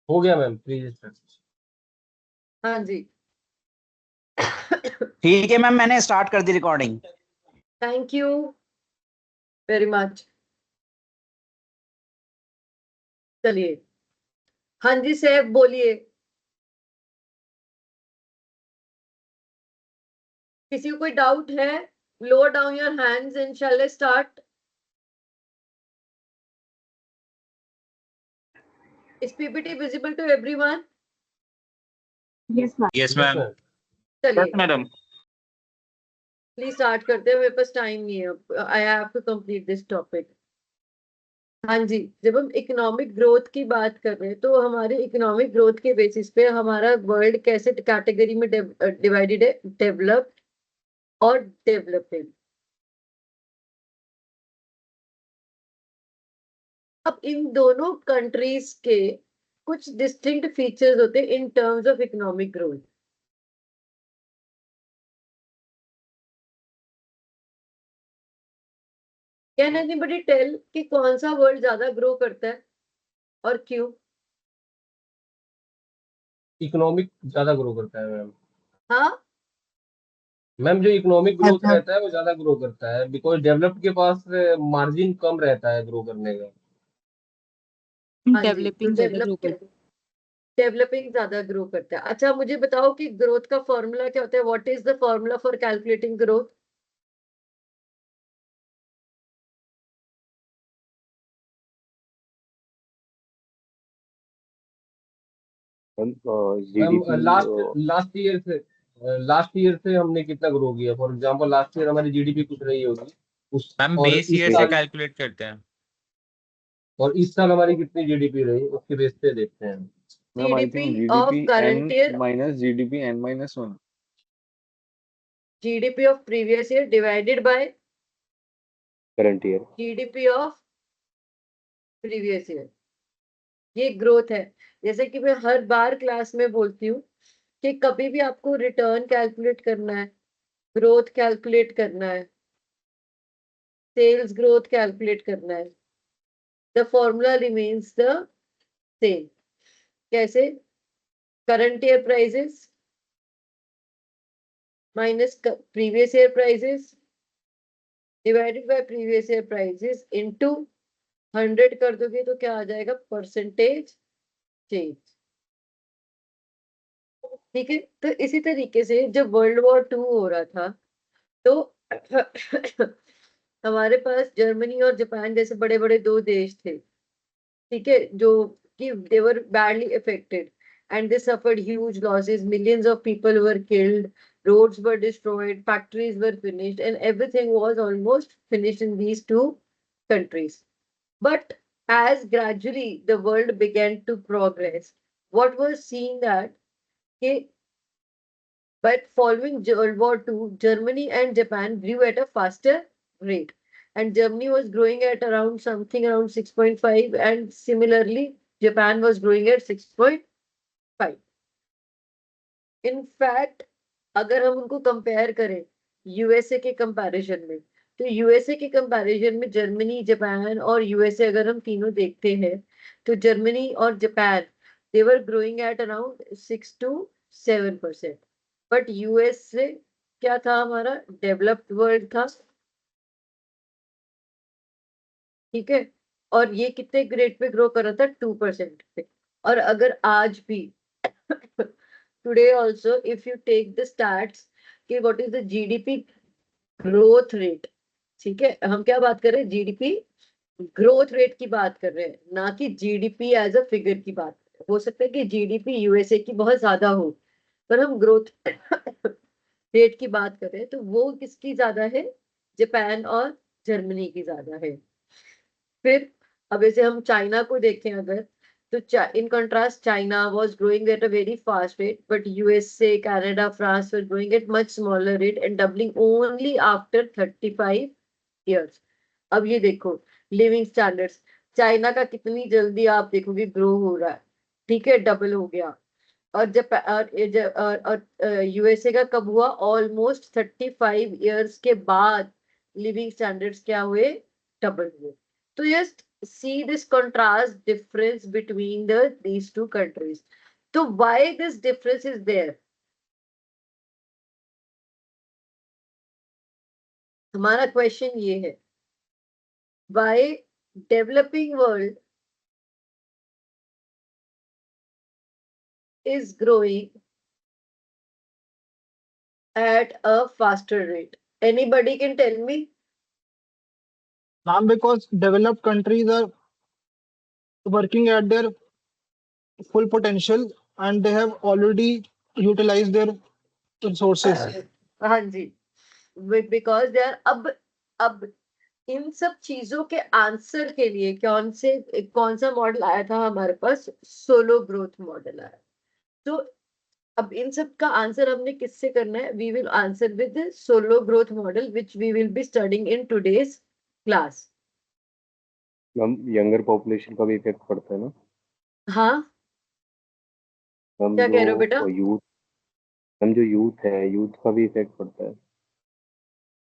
हो गया ma'am, please start. हाँ जी, ठीक है मैम, मैंने स्टार्ट कर दी recording. Thank you very much. चलिए, हाँ जी सैफ बोलिए। किसी को कोई डाउट है? Lower down your hands and shall I start? Is PPT visible to everyone? Yes ma'am. Yes ma'am. चलिए मैडम, प्लीज स्टार्ट करते हैं, मेरे पास टाइम नहीं है, I have to complete this topic. हाँ जी, जब हम इकोनॉमिक ग्रोथ की बात कर रहे हैं तो हमारे इकोनॉमिक ग्रोथ के बेसिस पे हमारा वर्ल्ड कैसे कैटेगरी में डिवाइडेड है? डेवलप्ड और डेवलपिंग। अब इन दोनों कंट्रीज के कुछ डिस्टिंक्ट फीचर्स होते हैं in terms of economic growth. Can anybody tell कि कौन सा वर्ल्ड ज्यादा ग्रो करता है और क्यों? इकोनॉमिक ज्यादा ग्रो करता है मैम। हाँ, मैम जो इकोनॉमिक ग्रोथ अच्छा। रहता है वो ज्यादा ग्रो करता है, बिकॉज डेवलप्ड के पास मार्जिन कम रहता है ग्रो करने का। हाँ जी, डेवलपिंग ज्यादा ग्रो करता डेवलपिंग ज्यादा ग्रो करता है। अच्छा मुझे बताओ कि ग्रोथ का फॉर्मूला क्या होता है? What is the formula for calculating growth? Ma'am GDP last year से हमने कितना ग्रो किया? फॉर एग्जांपल लास्ट ईयर हमारी जीडीपी कुछ रही होगी उस, मैम और बेस इस ईयर से साल कैलकुलेट करते हैं। और इस साल हमारी कितनी जीडीपी रही उसके बेस पे देखते हैं। Ma'am I GDP think of GDP current n year, minus GDP n minus 1 GDP of previous year divided by current year. GDP of previous year, ये ग्रोथ है। जैसे कि मैं हर बार क्लास में बोलती हूँ कि कभी भी आपको रिटर्न कैलकुलेट करना है, ग्रोथ कैलकुलेट करना है, सेल्स ग्रोथ कैलकुलेट करना है, the formula remains the same. कैसे? Current year prices minus previous year prices divided by previous year prices into 100 कर दोगे तो क्या आ जाएगा? Percentage change. ठीक है, तो इसी तरीके से जब वर्ल्ड वॉर 2 हो रहा था तो हमारे पास जर्मनी और जापान जैसे बड़े बड़े दो देश थे, ठीक है, जो कि they were badly affected and they suffered huge losses, millions of people were killed, roads were destroyed, factories were finished, and everything was almost finished in these two countries. But as gradually the world began to progress, what was seen that okay, but following World War II, Germany and Japan grew at a faster rate. And Germany was growing at around something around 6.5, and similarly, Japan was growing at 6.5. In fact, अगर हम उनको compare करें USA के comparison में, तो USA के comparison में Germany, Japan और यूएसए अगर हम तीनों देखते हैं तो जर्मनी और Japan they were growing at around 6 to 7%. But US से क्या था? हमारा डेवलप्ड वर्ल्ड था, ठीक है, और ये कितने रेट पे ग्रो कर रहा था? 2% पे। और अगर आज भी today also if you take the stats कि what is the GDP growth rate, ठीक है, हम क्या बात कर रहे हैं? जीडीपी ग्रोथ रेट की बात कर रहे हैं, ना कि जीडीपी एज अ फिगर की बात। हो सकता है कि जीडीपी यूएसए की बहुत ज्यादा हो, पर हम ग्रोथ रेट की बात कर रहे हैं तो वो किसकी ज्यादा है? जापान और जर्मनी की ज्यादा है। फिर अब जैसे हम चाइना को देखें अगर, तो in contrast China was growing at a very fast rate, but USA, Canada, France were growing eight much smaller rate and doubling only after 35 years. अब ये देखो लिविंग स्टैंडर्ड्स, चाइना का कितनी जल्दी आप देखोगे ग्रो हो रहा है, ठीक है, डबल हो गया। और यूएसए का कब हुआ? ऑलमोस्ट 35 years के बाद लिविंग स्टैंडर्ड्स क्या हुए? डबल हुए। तो just see this contrast difference between these two countries. So why this difference is there? हमारा क्वेश्चन ये है, why developing world is growing at a faster rate? Anybody can tell me? Ma'am, because developed countries are working at their full potential and they have already utilized their resources. हाँ जी, because they are अब इन सब चीजों के answer के लिए कौन सा model आया था हमारे पास? सोलो ग्रोथ मॉडल आया. तो अब इन सब का आंसर हमने किससे करना है? We will answer with Solow growth model which we will be studying in today's class. Ma'am younger population का भी इफेक्ट पड़ता है ना? हाँ, हम क्या कह रहे हो बेटा? यूथ, हम जो यूथ है, यूथ का भी इफेक्ट पड़ता है.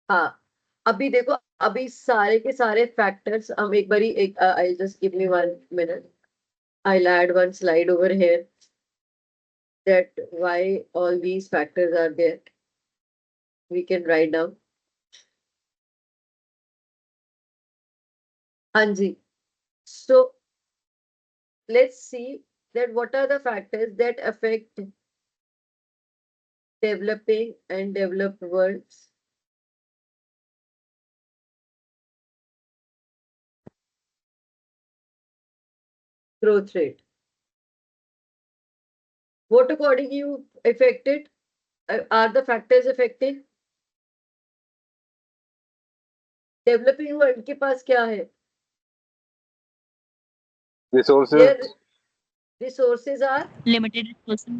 हाँ, अभी देखो, अभी सारे के सारे फैक्टर्स हम एक बारी I just give me 1 minute. I'll add one slide over here that why all these factors are there. We can write down. Anji. So let's see that what are the factors that affect developing and developed worlds. Growth rate. What according to you affected? Are the factors affected? Developing world के पास क्या है? Resources. Their resources are Limited resources.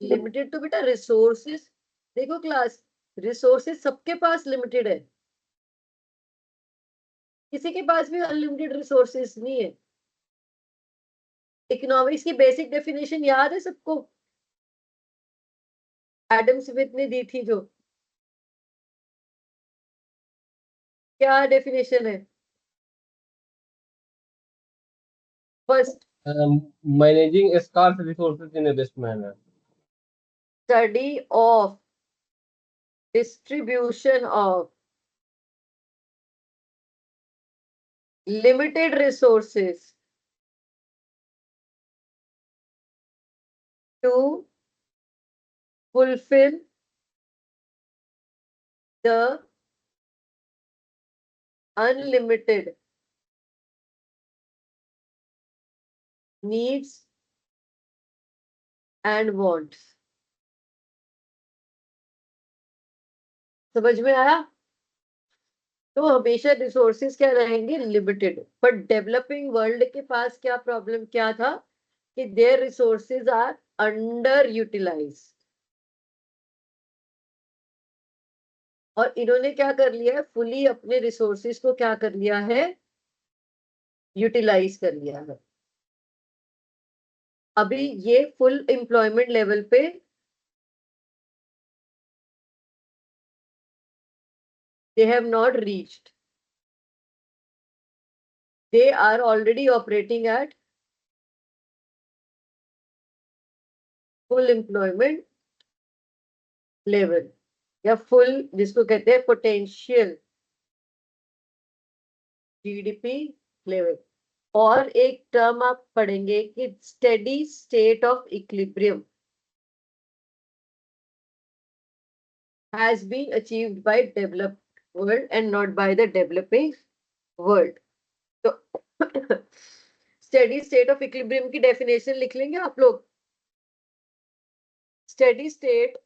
Limited. तो बेटा resources देखो class, resources सबके पास limited है, किसी के पास भी अनलिमिटेड रिसोर्सेस नहीं है. इकोनॉमिक्स की बेसिक डेफिनेशन याद है सबको? एडम स्मिथ ने दी थी जो, क्या डेफिनेशन है? First, Managing scarce resources in a best manner. Study of distribution of limited resources to fulfill the unlimited needs and wants. समझ में आया? तो हमेशा रिसोर्सेज क्या रहेंगे? लिमिटेड. बट डेवलपिंग वर्ल्ड के पास क्या प्रॉब्लम क्या था कि their resources are under utilise, और इन्होंने क्या कर लिया है? फुली अपने रिसोर्सेज को क्या कर लिया है? यूटिलाइज कर लिया है. अभी ये फुल एम्प्लॉयमेंट लेवल पे they have not reached. They are already operating at full employment level या full, जिसको कहते हैं potential GDP level. और एक टर्म आप पढ़ेंगे कि steady state of equilibrium has been achieved by developed world and not by the developing world. तो steady state of equilibrium की definition लिख लेंगे आप लोग. Steady state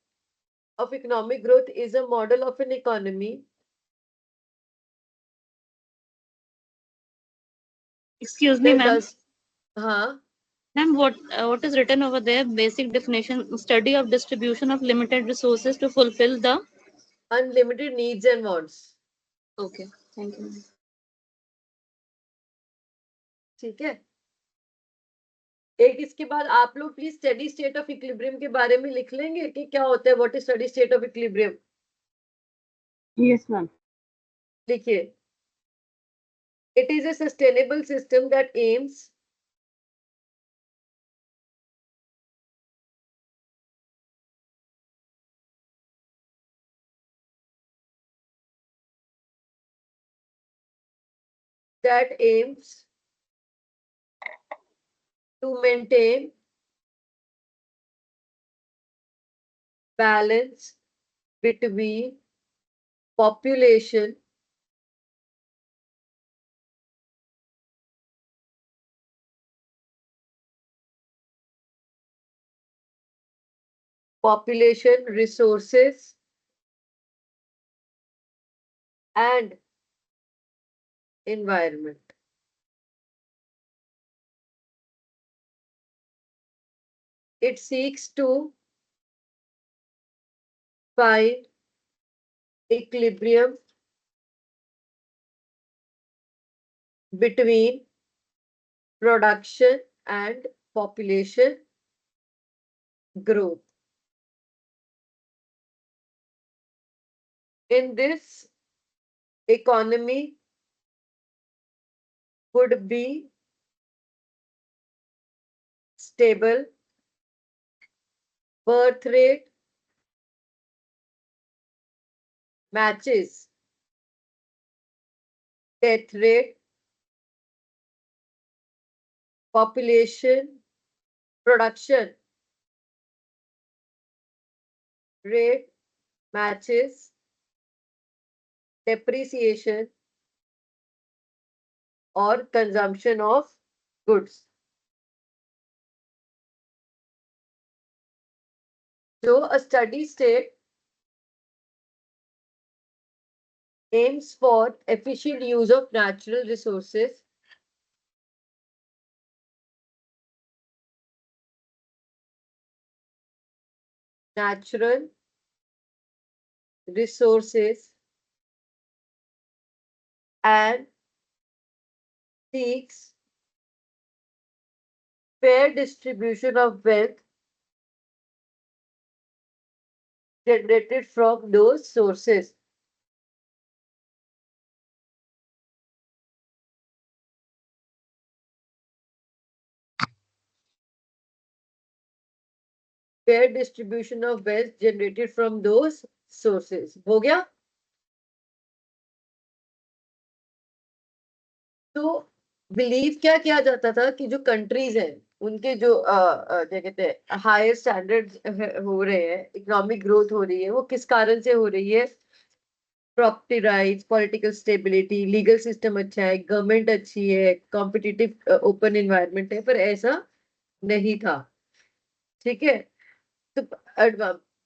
of economic growth is a model of an economy Excuse me, that ma'am. does, हाँ, Ma'am, what is written over there? Basic definition: study of distribution of limited resources to fulfill the. unlimited needs and wants. Okay, thank you. ठीक है. एक इसके बाद आप लोग please steady state of equilibrium के बारे में लिख लेंगे कि क्या होता है. What is steady state of equilibrium? Yes, ma'am. लिखिए. It is a sustainable system that aims to maintain balance between population resources and environment. It seeks to find equilibrium between production and population growth. In this economy would be stable birth rate matches death rate, population production rate matches depreciation or consumption of goods. So a steady state aims for efficient use of natural resources, natural resources and seeks fair distribution of wealth generated from those sources. Fair distribution of wealth generated from those sources. हो गया? तो believe क्या किया जाता था कि जो countries हैं उनके जो क्या कहते हैं हायर स्टैंडर्ड्स हो रहे हैं, इकोनॉमिक ग्रोथ हो रही है, वो किस कारण से हो रही है? Property rights, political stability, legal system अच्छा है, गवर्नमेंट अच्छी है, कॉम्पिटिटिव ओपन एनवायरनमेंट है, पर ऐसा नहीं था। ठीक है, तो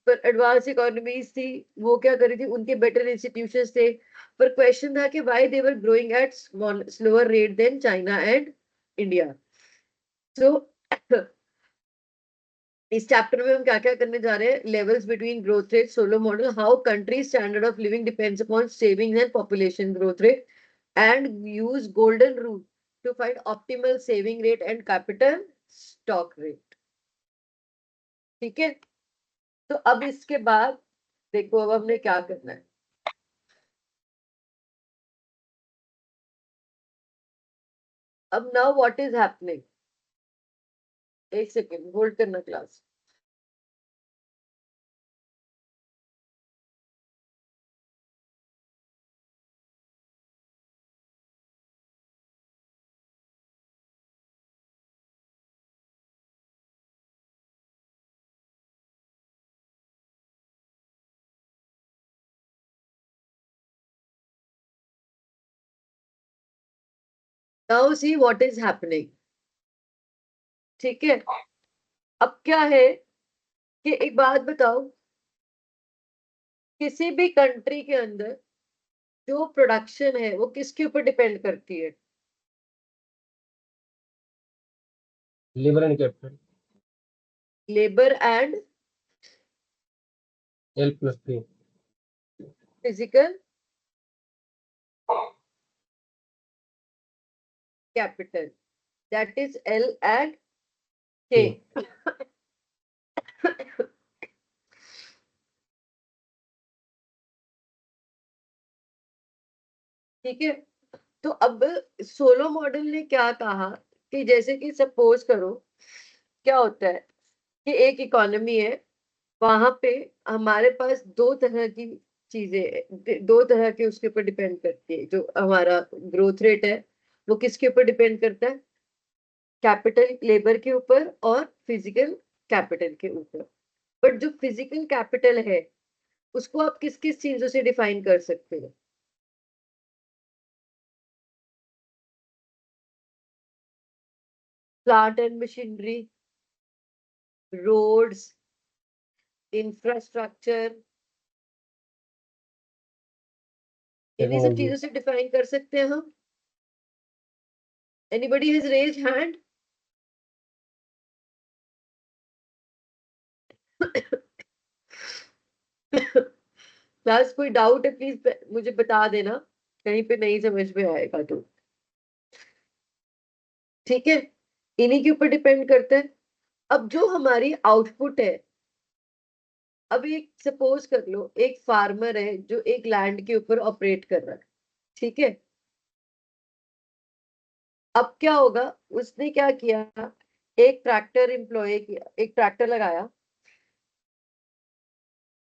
पर एडवांस इकोनॉमीज थी, वो क्या कर रही थी, उनके बेटर इंस्टीट्यूशंस थे, पर क्वेश्चन था कि why they were growing at slower rate than China and India. So इस चैप्टर में हम क्या क्या करने जा रहे हैं? Levels between growth rate, Solow model, how country standard of living depends upon savings and population growth rate, and use golden rule to find optimal saving rate and capital stock rate. ठीक है, तो अब इसके बाद देखो अब हमने क्या करना है। अब नाउ व्हाट इज हैपनिंग, एक सेकेंड होल्ड करना class. Now see what is happening. ठीक है, अब क्या है कि एक बात बताओ, किसी भी कंट्री के अंदर जो प्रोडक्शन है वो किसके ऊपर डिपेंड करती है? Labour and capital, labour and L+3, physical capital, that is L and K। ठीक है, तो अब सोलो मॉडल ने क्या कहा कि जैसे कि सपोज करो क्या होता है कि एक इकोनॉमी है, वहां पे हमारे पास दो तरह की चीजें, दो तरह के उसके ऊपर डिपेंड करती है। जो हमारा ग्रोथ रेट है वो किसके ऊपर डिपेंड करता है? कैपिटल लेबर के ऊपर और फिजिकल कैपिटल के ऊपर। बट जो फिजिकल कैपिटल है उसको आप किस किस चीजों से डिफाइन कर सकते हो? Plant and machinery, roads, infrastructure, इन्हीं सब टेक्नोलॉजी। चीजों से डिफाइन कर सकते हैं हम। Anybody has raised hand? Class कोई डाउट है प्लीज मुझे बता देना, कहीं पे नहीं समझ में आएगा तो। ठीक है, इन्हीं के ऊपर डिपेंड करता है। अब जो हमारी आउटपुट है, अब एक सपोज कर लो एक फार्मर है जो एक लैंड के ऊपर ऑपरेट कर रहा है, ठीक है। अब क्या होगा, उसने क्या किया, एक ट्रैक्टर एम्प्लॉय किया, एक ट्रैक्टर लगाया,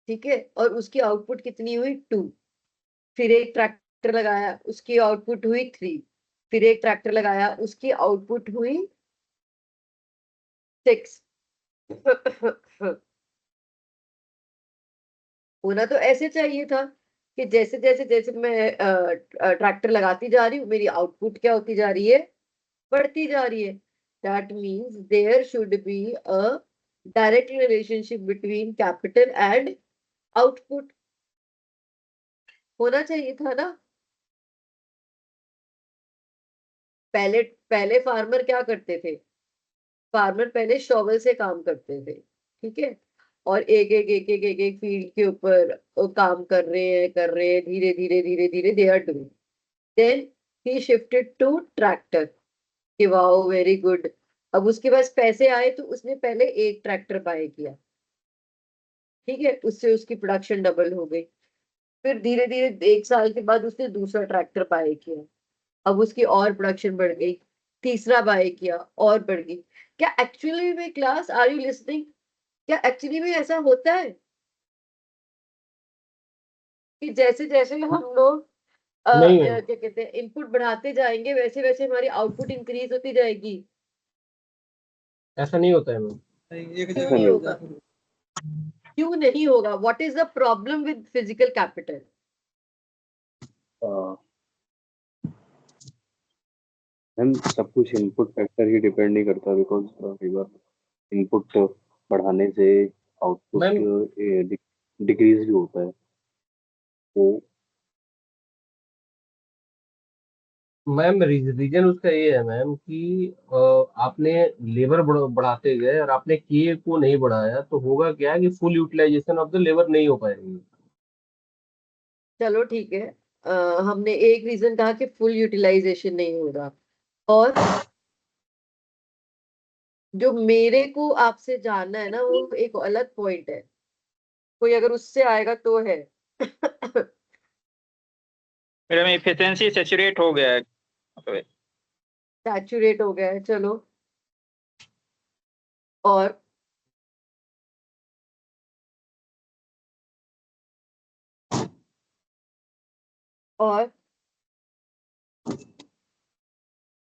ठीक है, और उसकी आउटपुट कितनी हुई? 2। फिर एक ट्रैक्टर लगाया, उसकी आउटपुट हुई 3। फिर एक ट्रैक्टर लगाया, उसकी आउटपुट हुई 6। होना तो ऐसे चाहिए था कि जैसे जैसे जैसे मैं ट्रैक्टर लगाती जा रही हूँ मेरी आउटपुट क्या होती जा रही है? बढ़ती जा रही है। That means there should be a direct relationship between capital and output. होना चाहिए था ना। पहले पहले फार्मर क्या करते थे? फार्मर पहले शॉवल से काम करते थे, ठीक है, और एक एक फील्ड के ऊपर वो काम कर रहे हैं धीरे धीरे धीरे धीरे they are doing. Then he shifted to tractor कि वाओ वेरी गुड। अब उसके पास पैसे आए तो उसने पहले एक ट्रैक्टर बाय किया, ठीक है, उससे उसकी प्रोडक्शन डबल हो गई। फिर धीरे धीरे 1 साल के बाद उसने दूसरा ट्रैक्टर बाय किया, अब उसकी और प्रोडक्शन बढ़ गई। तीसरा बाय किया और बढ़ गई। क्या एक्चुअली में, क्लास आर यू लिसनिंग, क्या एक्चुअली में ऐसा होता है कि जैसे जैसे हम लोग नहीं मैम, क्या कहते हैं इनपुट बढ़ाते जाएंगे वैसे वैसे हमारी आउटपुट इंक्रीज होती जाएगी? ऐसा नहीं होता है मैम। क्यों ऐसा नहीं नहीं होता। होगा? क्यों नहीं होगा? What is the problem with physical capital? Ma'am सब कुछ इनपुट फैक्टर ही डिपेंड नहीं करता, बिकॉज कई बार इनपुट बढ़ाने से आउटपुट मैम डिक्रीज भी होता है। तो मैम रीजन उसका ये है मैम कि आपने लेबर बढ़ाते गए और आपने के को नहीं बढ़ाया, तो होगा क्या कि full utilisation of the labour नहीं हो पाएगी। चलो ठीक है, हमने एक रीजन कहा कि फुल यूटिलाइजेशन नहीं हो रहा, और जो मेरे को आपसे जानना है ना वो एक अलग पॉइंट है। कोई अगर उससे आएगा तो है। मेरा में एफिशिएंसी सैचुरेट हो गया है। सैचुरेट हो गया है, चलो। और और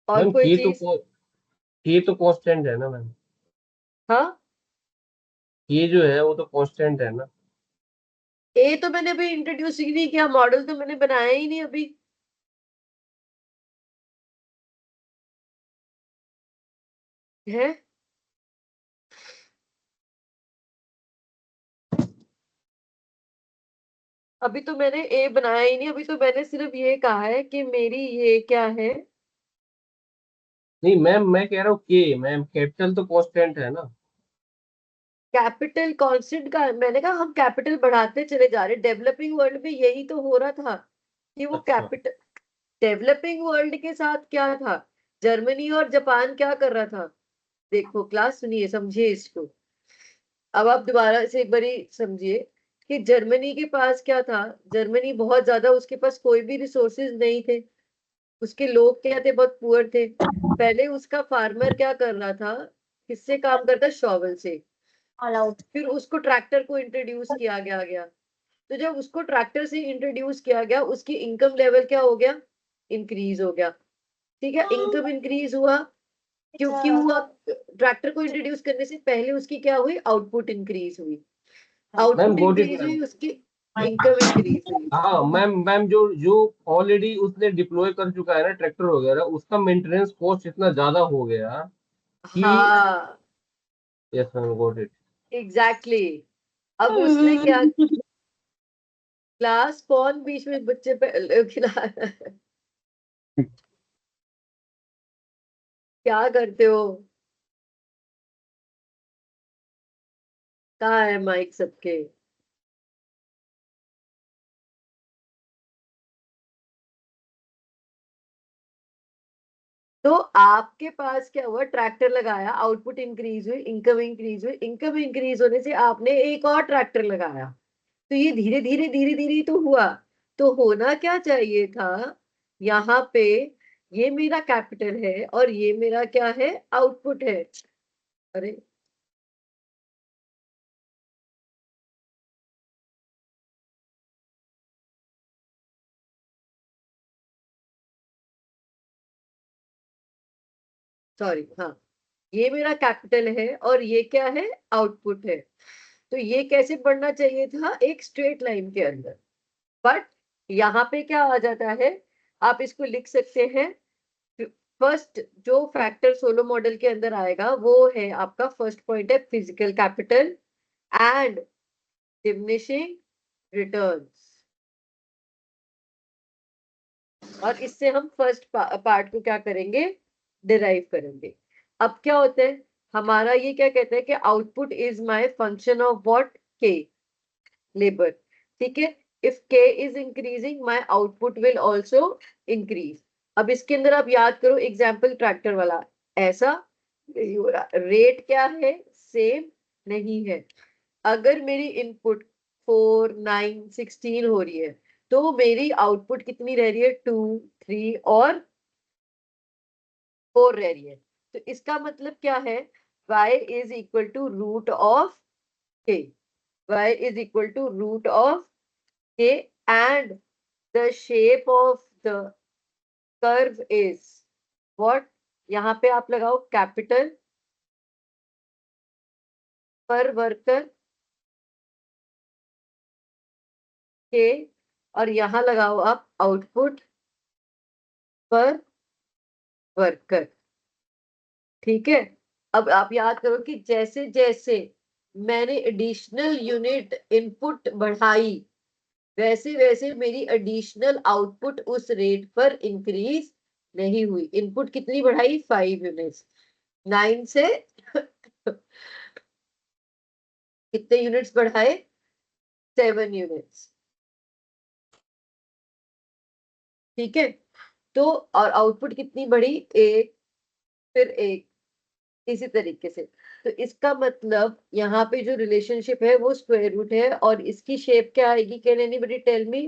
और मैम कोई चीज? के तो कांस्टेंट है ना मैम। हाँ, के जो है वो तो कांस्टेंट है ना। ए तो मैंने अभी इंट्रोड्यूस ही नहीं किया, मॉडल तो मैंने बनाया ही नहीं अभी। है, अभी तो मैंने ए बनाया ही नहीं, अभी तो मैंने सिर्फ ये कहा है कि मेरी ये क्या है। नहीं मैम, मैं कह रहा हूँ के मैम, कैपिटल तो कांस्टेंट है ना। कैपिटल कांस्टेंट का मैंने कहा हम कैपिटल बढ़ाते चले जा रहे, डेवलपिंग वर्ल्ड में यही तो हो रहा था कि वो अच्छा। कैपिटल। डेवलपिंग वर्ल्ड के साथ क्या था, जर्मनी और जापान क्या कर रहा था? देखो क्लास सुनिए समझिए इसको, अब आप दोबारा से एक बारी समझिए कि जर्मनी के पास क्या था। जर्मनी बहुत ज्यादा, उसके पास कोई भी रिसोर्सेज नहीं थे, उसके लोग क्या थे, बहुत पुअर थे। पहले उसका फार्मर क्या कर रहा था, किससे काम करता, शॉवल से। फिर उसको ट्रैक्टर को इंट्रोड्यूस किया गया। तो जब उसको ट्रैक्टर से इंट्रोड्यूस किया गया, उसकी इनकम लेवल क्या हो गया, इंक्रीज हो गया। ठीक है, इनकम इंक्रीज हुआ, क्योंकि हुआ ट्रैक्टर को इंट्रोड्यूस करने से पहले उसकी क्या हुई, आउटपुट इंक्रीज हुई। Ma'am output got it increase ma'am. हुई, उसकी इनकम इंक्रीज हुई। हाँ मैम जो जो ऑलरेडी उसने डिप्लॉय कर चुका है ना ट्रैक्टर वगैरह, उसका मेंटेनेंस कॉस्ट इतना ज्यादा हो गया कि। हाँ, yes ma'am got it. Exactly exactly. अब उसने क्या, क्लास कौन बीच में बच्चे पे खिला क्या करते हो, कहाँ है माइक सबके। तो आपके पास क्या हुआ, ट्रैक्टर लगाया, आउटपुट इंक्रीज हुई, इनकम इंक्रीज हुई, इनकम इंक्रीज होने से आपने एक और ट्रैक्टर लगाया। तो ये धीरे धीरे धीरे धीरे तो हुआ। तो होना क्या चाहिए था, यहाँ पे ये मेरा कैपिटल है और ये मेरा क्या है, आउटपुट है। अरे सॉरी, हाँ, ये मेरा कैपिटल है और ये क्या है, आउटपुट है। तो ये कैसे बढ़ना चाहिए था, एक स्ट्रेट लाइन के अंदर। बट यहाँ पे क्या आ जाता है, आप इसको लिख सकते हैं। फर्स्ट जो फैक्टर सोलो मॉडल के अंदर आएगा वो है आपका, फर्स्ट पॉइंट है physical capital and diminishing returns. और इससे हम फर्स्ट पार्ट को क्या करेंगे, डिराइव करेंगे। अब क्या होता है, हमारा ये क्या कहता है कि output is my function of what, के, लेबर। ठीक है, इफ के is increasing my output will also increase. अब इसके अंदर आप याद करो एग्जाम्पल ट्रैक्टर वाला, ऐसा नहीं हो रहा, रेट क्या है, सेम नहीं है। अगर मेरी इनपुट 4 9 16 हो रही है, तो मेरी आउटपुट कितनी रह रही है, 2 3 और 4 रह रही है। तो इसका मतलब क्या है, y is equal to root of k, y is equal to root of k, and the shape of the curve is what, यहाँ पे आप लगाओ कैपिटल पर वर्कर के, और यहाँ लगाओ आप आउटपुट पर वर्कर। ठीक है, अब आप याद करो कि जैसे जैसे मैंने एडिशनल यूनिट इनपुट बढ़ाई, वैसे वैसे मेरी एडिशनल आउटपुट उस रेट पर इंक्रीज नहीं हुई। इनपुट कितनी बढ़ाई, 5 यूनिट्स, 9 से कितने यूनिट्स बढ़ाए, 7 यूनिट्स। ठीक है, तो और आउटपुट कितनी बढ़ी, एक, फिर एक, इसी तरीके से। तो इसका मतलब यहाँ पे जो रिलेशनशिप है वो स्क्वायर रूट है, और इसकी शेप क्या आएगी, can anybody tell me,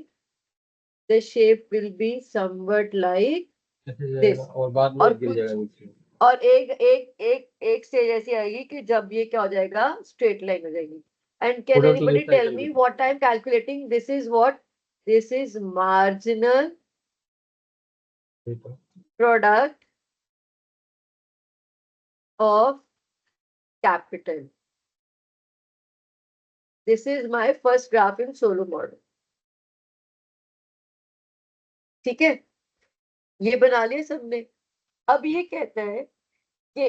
the shape will be something like ऐसे दिस। जाएगा और बाद और में गिर कुछ, जाएगा नीचे। और एक स्टेज ऐसी आएगी कि जब ये क्या हो जाएगा, स्ट्रेट लाइन हो जाएगी। एंड कैन पूरा to anybody this tell cycle. Me what I am calculating, this is what, this is marginal product of capital. This is my first graph in Solow model. ठीक है, ये बना लिया सबने। अब ये कहता है कि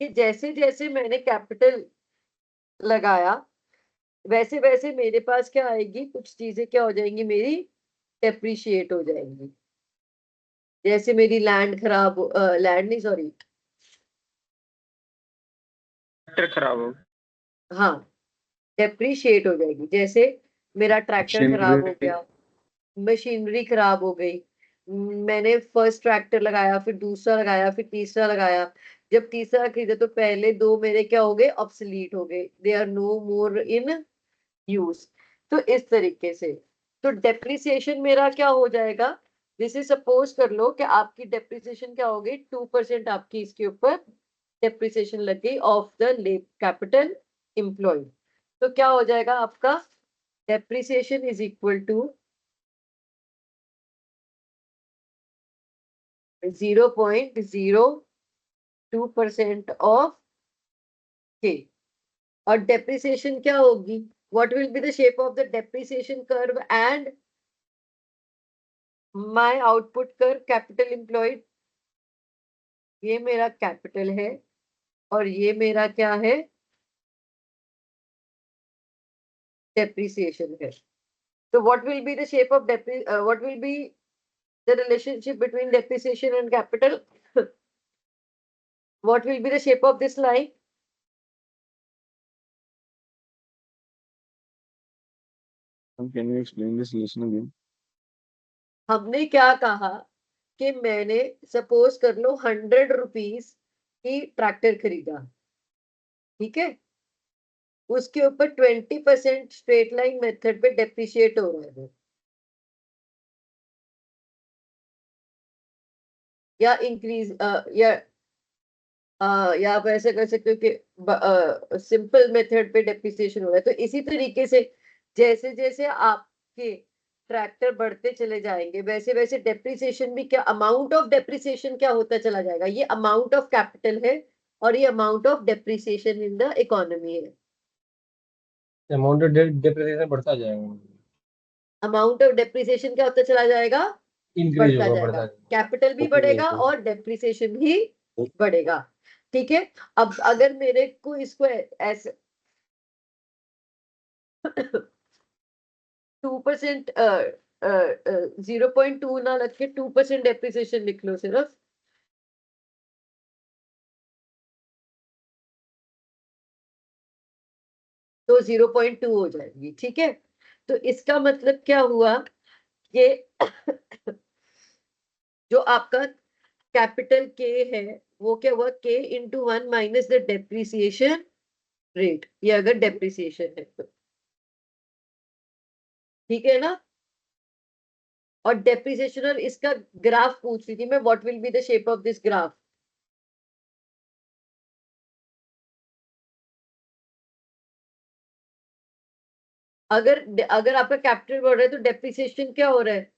कि जैसे जैसे मैंने कैपिटल लगाया, वैसे वैसे मेरे पास क्या आएगी, कुछ चीजें क्या हो जाएंगी मेरी, डेप्रिशिएट हो जाएंगी। जैसे मेरी लैंड खराब, लैंड नहीं सॉरी, ट्रैक्टर खराब हो हाँ, डेप्रिशिएट हो जाएगी। जैसे मेरा ट्रैक्टर खराब हो मशीनरी। गया, मशीनरी खराब हो गई, मैंने फर्स्ट ट्रैक्टर लगाया, फिर दूसरा लगाया, फिर तीसरा लगाया। जब तीसरा खरीदा तो पहले दो मेरे क्या हो गए, ऑब्सलीट हो गए, they are no more in use. तो इस तरीके से तो डेप्रिसिएशन मेरा क्या हो जाएगा, जैसे सपोज कर लो कि आपकी डेप्रिसिएशन क्या हो गई, 2% आपकी इसके ऊपर डेप्रिसिएशन लग गई ऑफ द कैपिटल एम्प्लॉयड। तो क्या हो जाएगा आपका, depreciation is equal to 0.02% of k. और डेप्रिसिएशन क्या होगी, what will be the shape of the depreciation curve and my output curve, capital employed, ये मेरा कैपिटल है और ये मेरा क्या है, डेप्रिसिएशन है। तो what will be the shape of what will be the relationship between depreciation and capital, what will be the shape of this line? Can you explain this relation again? हमने क्या कहा कि मैंने सपोज कर लो 100 rupees की tractor खरीदा, ठीक है, उसके ऊपर 20% स्ट्रेट लाइन मेथड पे डेप्रिशिएट हो रहा है या इंक्रीज या आप ऐसे कर सकते हो कि सिंपल मेथड पे डेप्रिसिएशन हो रहा है। तो इसी तरीके से जैसे जैसे आपके ट्रैक्टर बढ़ते चले जाएंगे वैसे वैसे डेप्रिसिएशन भी, क्या अमाउंट ऑफ डेप्रिसिएशन क्या होता चला जाएगा, ये अमाउंट ऑफ कैपिटल है और ये amount of depreciation in the economy है। अमाउंट ऑफ डेप्रिसिएशन बढ़ता जाएगा, अमाउंट ऑफ डेप्रिसिएशन क्या होता चला जाएगा, इंक्रीज बढ़ता होगा जाएगा, बढ़ता कैपिटल भी बढ़ेगा और डेप्रिसिएशन भी बढ़ेगा। ठीक है, अब अगर मेरे को इसको ऐसे 2% 0.2 ना लग के 2% डेप्रिसिएशन लिख लो सिर्फ, तो 0.2 हो जाएगी। ठीक है, तो इसका मतलब क्या हुआ, ये जो आपका कैपिटल के है वो क्या हुआ, के into 1 minus the depreciation rate, ये अगर डेप्रिसिएशन है तो, ठीक है ना। और डेप्रिसिएशन और इसका ग्राफ पूछ रही थी मैं, what will be the shape of this graph. अगर अगर आपका कैपिटल बढ़ रहा है तो डेप्रिसिएशन क्या हो रहा है,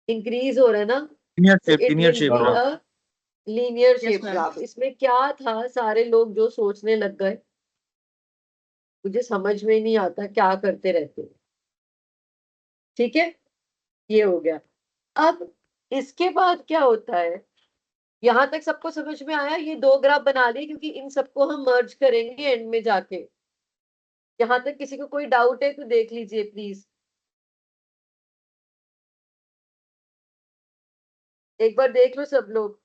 इंक्रीज हो रहा है ना। Linear तो shape, it linear will shape be graph. A linear Yes, shape ma'am. Graph. इसमें क्या था, सारे लोग जो सोचने लग गए, मुझे समझ में नहीं आता क्या करते रहते हैं। ठीक है, ये हो गया। अब इसके बाद क्या होता है, यहां तक सबको समझ में आया, ये दो ग्राफ बना लिए क्योंकि इन सबको हम मर्ज करेंगे एंड में जाके। यहां तक किसी को कोई डाउट है तो देख लीजिए प्लीज, एक बार देख लो सब लोग।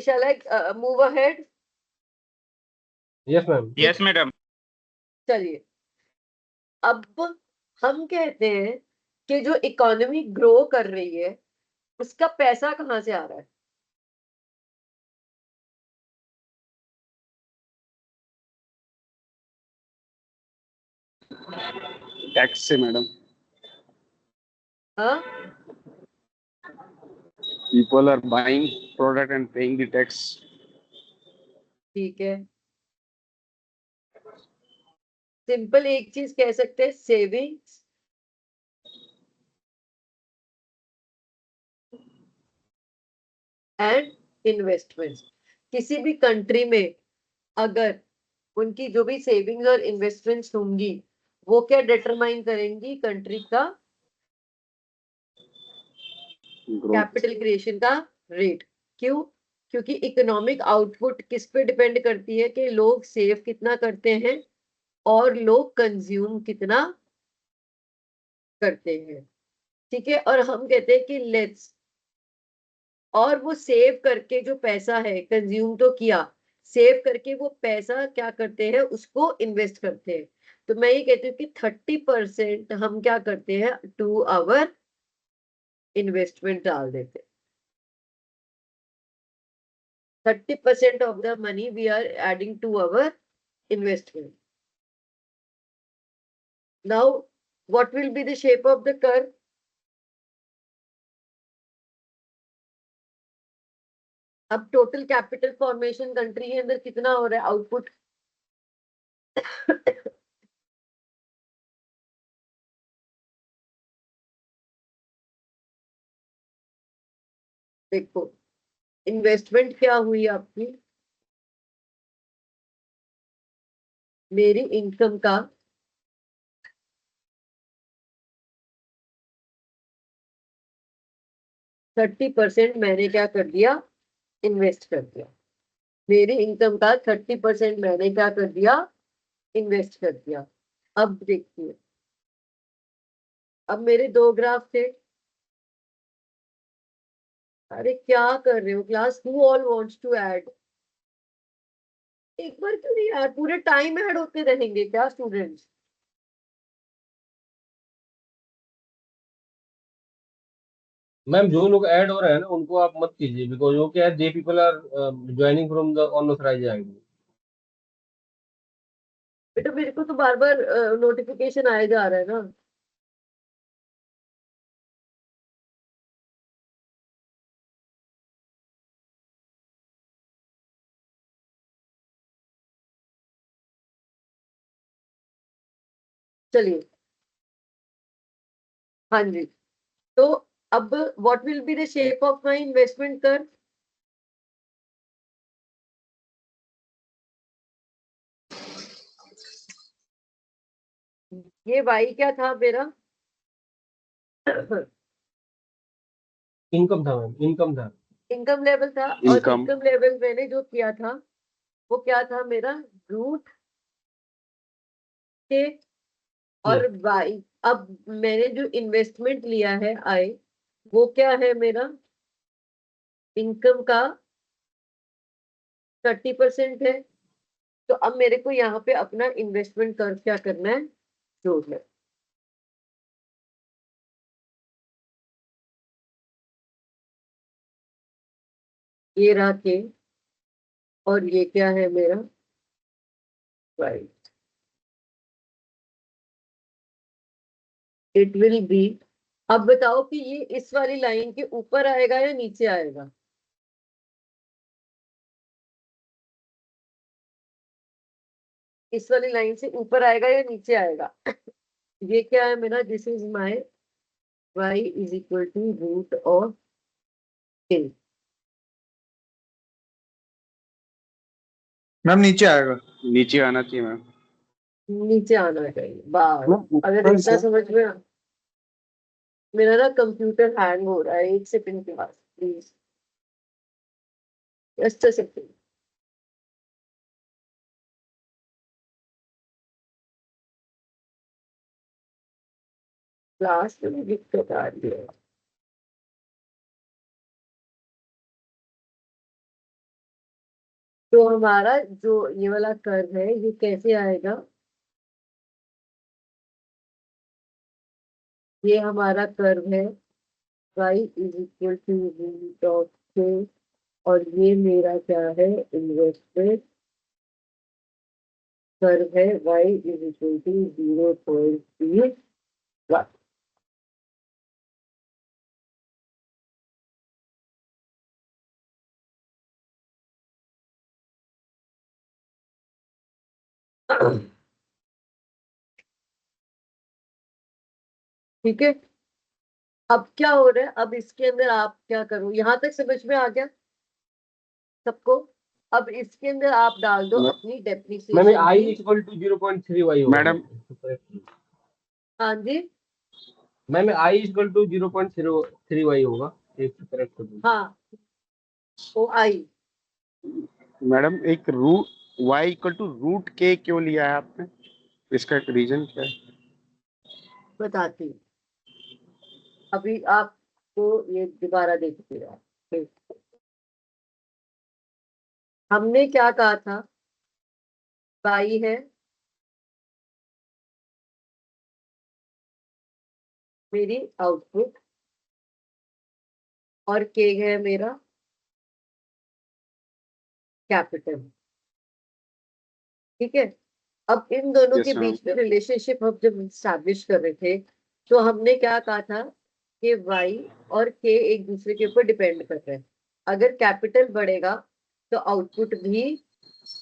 Shall I move ahead? Yes ma'am. Yes madam. चलिए, अब हम कहते हैं कि जो इकोनॉमी ग्रो कर रही है उसका पैसा कहाँ से आ रहा है। टैक्स से मैडम, हाँ, people are buying product and paying the tax. ठीक है, सिंपल एक चीज कह सकते हैं, सेविंग्स एंड इन्वेस्टमेंट्स। किसी भी कंट्री में अगर उनकी जो भी सेविंग्स और इन्वेस्टमेंट्स होंगी वो क्या डिटरमाइन करेंगी कंट्री का Growth. कैपिटल क्रिएशन का रेट। क्यों, क्योंकि इकोनॉमिक आउटपुट किस पे डिपेंड करती है कि लोग सेव कितना करते हैं और लोग कंज्यूम कितना करते हैं। ठीक है, और हम कहते हैं कि लेट्स, और वो सेव करके जो पैसा है, कंज्यूम तो किया, सेव करके वो पैसा क्या करते हैं, उसको इन्वेस्ट करते हैं। तो मैं ये कहती हूँ कि 30% हम क्या करते हैं टू आवर इन्वेस्टमेंट डाल देते। 30% of the money we are adding to our investment. Now, what will be the shape of the curve? अब टोटल कैपिटल फॉर्मेशन कंट्री के अंदर कितना हो रहा है आउटपुट? देखो, इन्वेस्टमेंट क्या हुई आपकी? मेरी इनकम का 30% मैंने क्या कर दिया? इन्वेस्ट कर दिया। मेरी इनकम का 30% मैंने क्या कर दिया? इन्वेस्ट कर दिया। अब देखिए, अब मेरे दो ग्राफ थे। अरे क्या कर रहे हो class? Who all wants to add? एक बार क्यों नहीं यार, पूरे टाइम ऐड होते रहेंगे क्या स्टूडेंट्स? मैम जो लोग ऐड हो रहे हैं ना उनको आप मत कीजिए, बिकॉज वो क्या है, they people are joining from the unauthorised ID. बेटा मेरे को तो बार बार नोटिफिकेशन आया जा रहा है ना। चलिए, हाँ जी। तो अब what will be the shape of my investment curve? ये वाई क्या था मेरा? इनकम था मैम, इनकम था। इनकम लेवल था, और इनकम इनकम लेवल मैंने जो किया था वो क्या था मेरा? रूट के और वाई। अब मैंने जो इन्वेस्टमेंट लिया है आई, वो क्या है मेरा? इनकम का 30% है। तो अब मेरे को यहाँ पे अपना इन्वेस्टमेंट कर्व क्या करना है? जोड़ना है। ये रहा के, और ये क्या है मेरा? वाई। इट विल बी, अब बताओ कि ये इस वाली लाइन के ऊपर आएगा या नीचे आएगा? इस वाली लाइन से ऊपर आएगा या नीचे आएगा? ये क्या है मेरा? This is my y is equal to root of a। Ma'am नीचे आएगा। नीचे आना चाहिए मैम। नीचे आना चाहिए बाहर। मैम अगर ऊपर इतना से समझ में मेरा ना कंप्यूटर हैंग हो रहा है, एक second class please, just a second. Class में दिक्कत आ रही है। तो हमारा जो ये वाला कर्व है ये कैसे आएगा? ये हमारा कर्व है y is equal to root of k, और ये मेरा क्या है? इन्वेस्टमेंट कर्व है y इज इक्वल टू 0.3। ठीक है, अब क्या हो रहा है? अब इसके अंदर आप क्या करो, यहां तक समझ में आ गया सबको? अब इसके अंदर आप डाल दो अपनी मैम डेप्रिसिएशन आई की। इक्वल टू 0.3 y होगा मैडम हाँ जी, ma'am I equal to 0.03 y होगा, एक करेक्ट कर दो। हाँ, ओ आई। मैडम एक root y equal to root के क्यों लिया है आपने? इसका एक रीजन क्या है? बताती हूँ, अभी आपको ये दोबारा देखते रहो। फिर हमने क्या कहा था? बाई है मेरी आउटपुट, और के है मेरा कैपिटल। ठीक है, अब इन दोनों Yes, के ma'am. बीच में रिलेशनशिप हम जब स्टैब्लिश कर रहे थे तो हमने क्या कहा था कि वाई और के एक दूसरे के ऊपर डिपेंड कर रहे हैं। अगर कैपिटल बढ़ेगा तो आउटपुट भी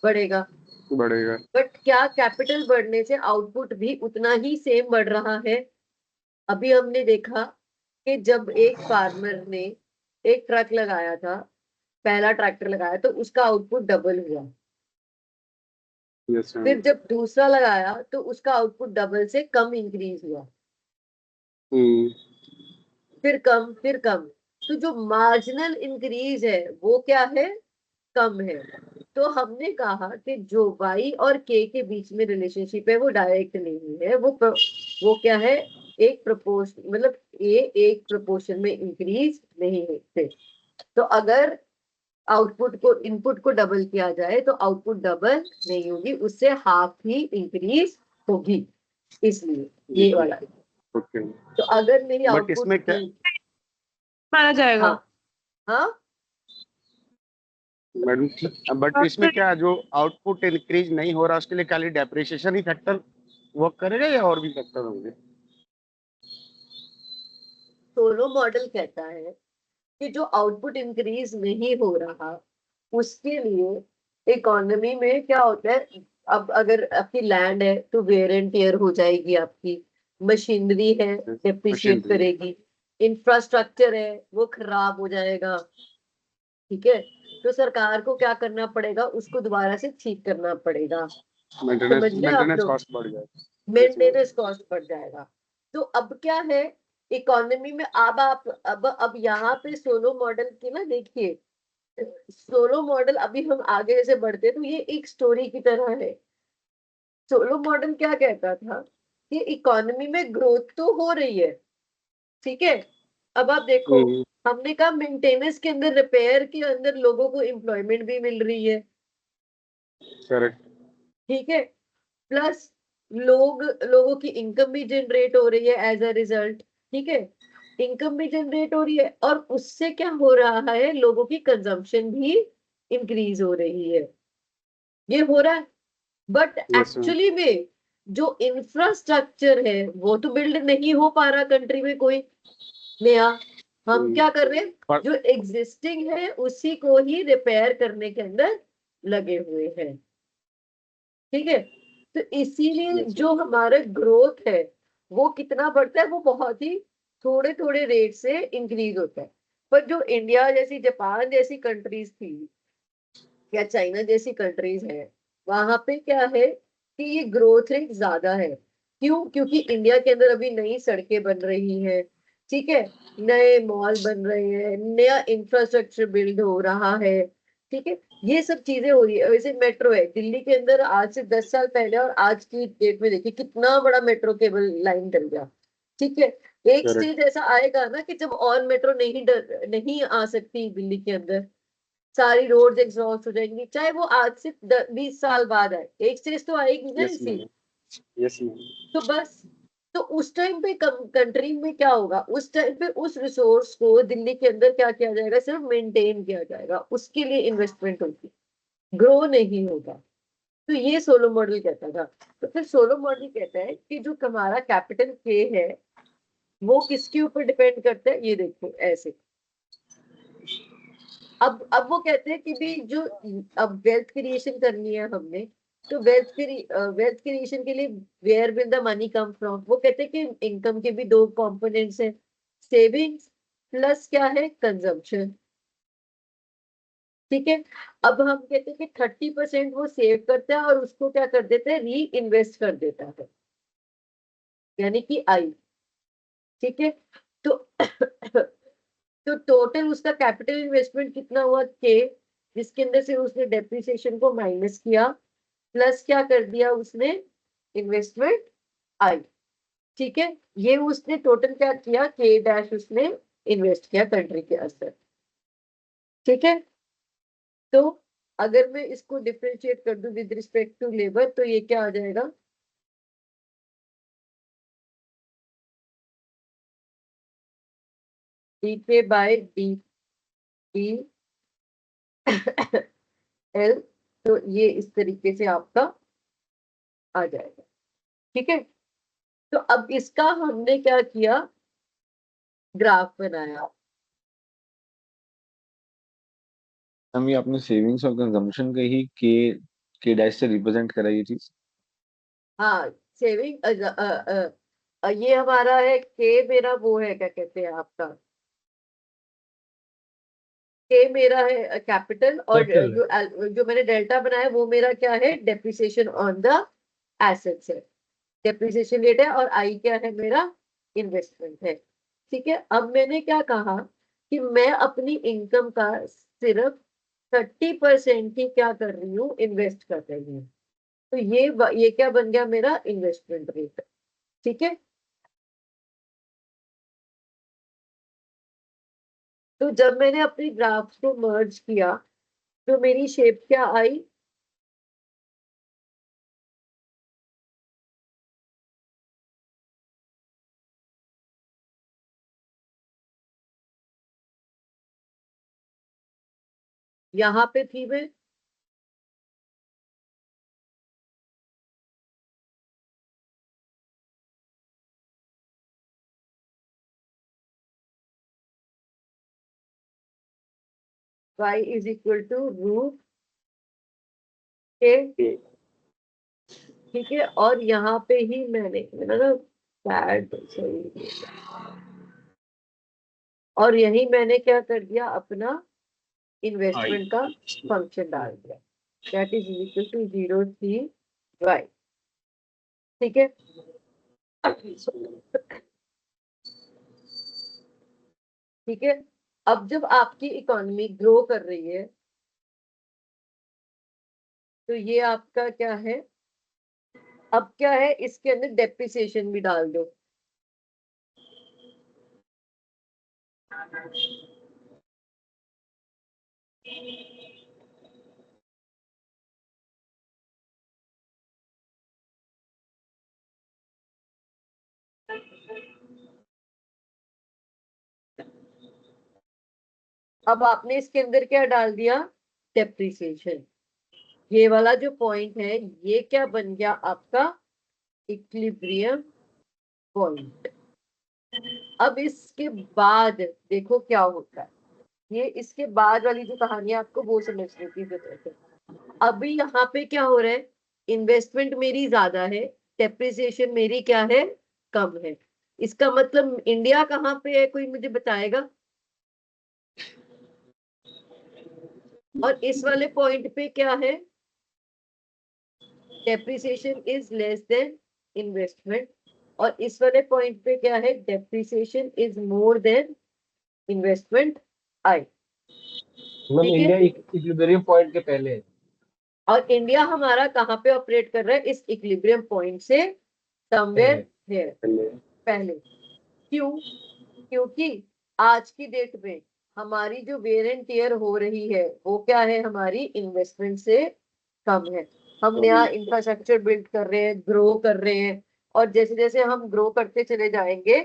बढ़ेगा, बढ़ेगा. बट क्या कैपिटल बढ़ने से आउटपुट भी उतना ही सेम बढ़ रहा है? अभी हमने देखा कि जब एक फार्मर ने एक ट्रक लगाया था, पहला ट्रैक्टर लगाया तो उसका आउटपुट डबल हुआ। Yes, फिर ma'am. जब दूसरा लगाया तो उसका आउटपुट डबल से कम इंक्रीज हुआ, Hmm. फिर कम, फिर कम। तो जो मार्जिनल इंक्रीज है वो क्या है? कम है। तो हमने कहा कि जो वाई और के बीच में रिलेशनशिप है वो डायरेक्ट नहीं है, वो क्या है? एक प्रपोर्शन, मतलब ये एक प्रोपोर्शन में इंक्रीज नहीं है। तो अगर आउटपुट को इनपुट को डबल किया जाए तो आउटपुट डबल नहीं होगी, उससे हाफ ही इंक्रीज होगी, इसलिए ये वाला। Okay. तो अगर मेरी But आउटपुट इसमें क्या माना जाएगा। हाँ हाँ, मैडम ठीक, बट इसमें क्या जो आउटपुट इंक्रीज नहीं हो रहा उसके लिए खाली डेप्रिसिएशन ही फैक्टर वर्क करेगा या और भी फैक्टर होंगे? सोलो मॉडल कहता है कि जो आउटपुट इंक्रीज नहीं हो रहा उसके लिए इकोनॉमी में क्या होता है, अब अगर आपकी लैंड है तो वेयर एंड टेयर हो जाएगी, आपकी मशीनरी है डेप्रिशिएट मशीनरी. करेगी, इंफ्रास्ट्रक्चर है वो खराब हो जाएगा। ठीक है, तो सरकार को क्या करना पड़ेगा? उसको दोबारा से ठीक करना पड़ेगा। समझ मेंटेनेंस रहे हैं आप मेंटेनेंस लोग? कॉस्ट बढ़ जाएगा. Yes, ma'am. मेंटेनेंस कॉस्ट बढ़ जाएगा। तो अब क्या है इकोनॉमी में, अब आप अब यहाँ पे सोलो मॉडल की ना देखिए, सोलो मॉडल अभी हम आगे जैसे बढ़ते हैं तो ये एक स्टोरी की तरह है। सोलो मॉडल क्या कहता था कि इकोनॉमी में ग्रोथ तो हो रही है, ठीक है, अब आप देखो, हम्म. हमने कहा मेंटेनेंस के अंदर, रिपेयर के अंदर लोगों को एम्प्लॉयमेंट भी मिल रही है, करेक्ट. ठीक है, प्लस लोगों की इनकम भी जनरेट हो रही है एज अ रिजल्ट। ठीक है, इनकम भी जनरेट हो रही है और उससे क्या हो रहा है, लोगों की कंजम्पशन भी इंक्रीज हो रही है, ये हो रहा है। But yes ma'am. एक्चुअली में जो इंफ्रास्ट्रक्चर है वो तो बिल्ड नहीं हो पा रहा कंट्री में कोई नया। हम क्या कर रहे हैं, पर जो एग्जिस्टिंग है उसी को ही रिपेयर करने के अंदर लगे हुए हैं। ठीक है, तो इसीलिए यस जो हमारा ग्रोथ है वो कितना बढ़ता है, वो बहुत ही थोड़े थोड़े रेट से इंक्रीज होता है। पर जो इंडिया जैसी, जापान जैसी कंट्रीज थी या चाइना जैसी कंट्रीज है, वहां पे क्या है कि ये ग्रोथ रेट ज्यादा है। क्यों? क्योंकि इंडिया के अंदर अभी नई सड़कें बन रही हैं, ठीक है, नए मॉल बन रहे हैं, नया इंफ्रास्ट्रक्चर बिल्ड हो रहा है, ठीक है, ये सब चीजें हो रही है। वैसे मेट्रो है दिल्ली के अंदर, आज से 10 साल पहले और आज की डेट में देखिए कितना बड़ा मेट्रो केबल लाइन डल गया। ठीक है, एक करेक्ट. स्टेज ऐसा आएगा ना कि जब और मेट्रो नहीं आ सकती दिल्ली के अंदर, सारी रोड्स एग्जॉस्ट हो जाएंगी, चाहे वो आज से 20 साल बाद आए, एक स्टेज तो आएगी ना यस ऐसी। मैम. Yes ma'am. तो बस, तो उस टाइम पे कंट्री में क्या होगा, उस टाइम पे उस रिसोर्स को दिल्ली के अंदर क्या किया जाएगा, सिर्फ मेंटेन किया जाएगा, उसके लिए इन्वेस्टमेंट होगी, ग्रो नहीं होगा। तो ये सोलो मॉडल कहता था। तो फिर सोलो मॉडल कहता है कि जो हमारा कैपिटल के है वो किसके ऊपर डिपेंड करता है, ये देखो ऐसे। अब वो कहते हैं कि भी जो, अब वेल्थ क्रिएशन करनी है हमने, तो वेल्थ क्रिएशन के लिए where will the money come from, वो कहते हैं कि इनकम के भी दो कंपोनेंट्स हैं, सेविंग्स प्लस क्या है, कंजम्पशन। ठीक है, अब हम कहते हैं कि 30% वो सेव करता है और उसको क्या कर देता है, री इन्वेस्ट कर देता है, यानी कि आई। ठीक है, तो तो टोटल उसका कैपिटल इन्वेस्टमेंट कितना हुआ, के, जिसके अंदर से उसने डेप्रिसिएशन को माइनस किया, प्लस क्या कर दिया उसने, इन्वेस्टमेंट आई। ठीक है, ये उसने टोटल क्या किया, के डैश उसने इन्वेस्ट किया कंट्री के अंदर। ठीक है, तो अगर मैं इसको डिफरेंशिएट कर दूं विद रिस्पेक्ट टू लेबर तो ये क्या आ जाएगा, डी पे बाय डी ई एल, तो ये इस तरीके से आपका आ जाएगा। ठीक है, तो अब इसका हमने क्या किया, ग्राफ बनाया। हम ये अपने सेविंग्स और कंजम्पशन के ही के डैश से रिप्रेजेंट करा ये चीज। हाँ, सेविंग ये हमारा है के, मेरा वो है क्या कहते हैं आपका, के मेरा है कैपिटल, और जो मैंने डेल्टा बनाया वो मेरा क्या है, डेप्रिसिएशन ऑन द एसेट्स है, डेप्रिसिएशन रेट है, और आई क्या है मेरा, इन्वेस्टमेंट है। ठीक है, अब मैंने क्या कहा कि मैं अपनी इनकम का सिर्फ 30% ही क्या कर रही हूँ, इन्वेस्ट कर रही हूँ। तो ये क्या बन गया मेरा, इन्वेस्टमेंट रेट। ठीक है, तो जब मैंने अपनी ग्राफ्स को मर्ज किया तो मेरी शेप क्या आई, यहाँ पे थी मैं, y is equal to root k. ठीक है, और यहाँ पे ही मैंने ना बैड, सही, और यही मैंने क्या कर दिया, अपना इन्वेस्टमेंट का फंक्शन डाल दिया, that is equal to 0 3 y। ठीक है, ठीक है, अब जब आपकी इकोनॉमी ग्रो कर रही है तो ये आपका क्या है, अब क्या है, इसके अंदर डेप्रिसिएशन भी डाल दो। अब आपने इसके अंदर क्या डाल दिया, डेप्रिसिएशन। ये वाला जो पॉइंट है ये क्या बन गया आपका, इक्विलिब्रियम पॉइंट। अब इसके बाद देखो क्या होता है, ये इसके बाद वाली जो कहानी है आपको वो समझने की जरूरत है। अभी यहाँ पे क्या हो रहा है, इन्वेस्टमेंट मेरी ज्यादा है, डेप्रिसिएशन मेरी क्या है, कम है। इसका मतलब इंडिया कहाँ पे है, कोई मुझे बताएगा। और इस वाले पॉइंट पे क्या है, depreciation is less than investment, और इस वाले पॉइंट पे क्या है, depreciation is more than investment I. Ma'am ठीक इंडिया है, इक्विलिब्रियम पॉइंट के पहले है। और इंडिया हमारा कहाँ पे ऑपरेट कर रहा है, इस इक्विलिब्रियम पॉइंट से समवेयर हियर, पहले। क्यों, क्योंकि आज की डेट में हमारी जो वेयर एंड टियर हो रही है वो क्या है, हमारी इन्वेस्टमेंट से कम है। हम नया इंफ्रास्ट्रक्चर बिल्ड कर रहे हैं, ग्रो कर रहे हैं, और जैसे जैसे हम ग्रो करते चले जाएंगे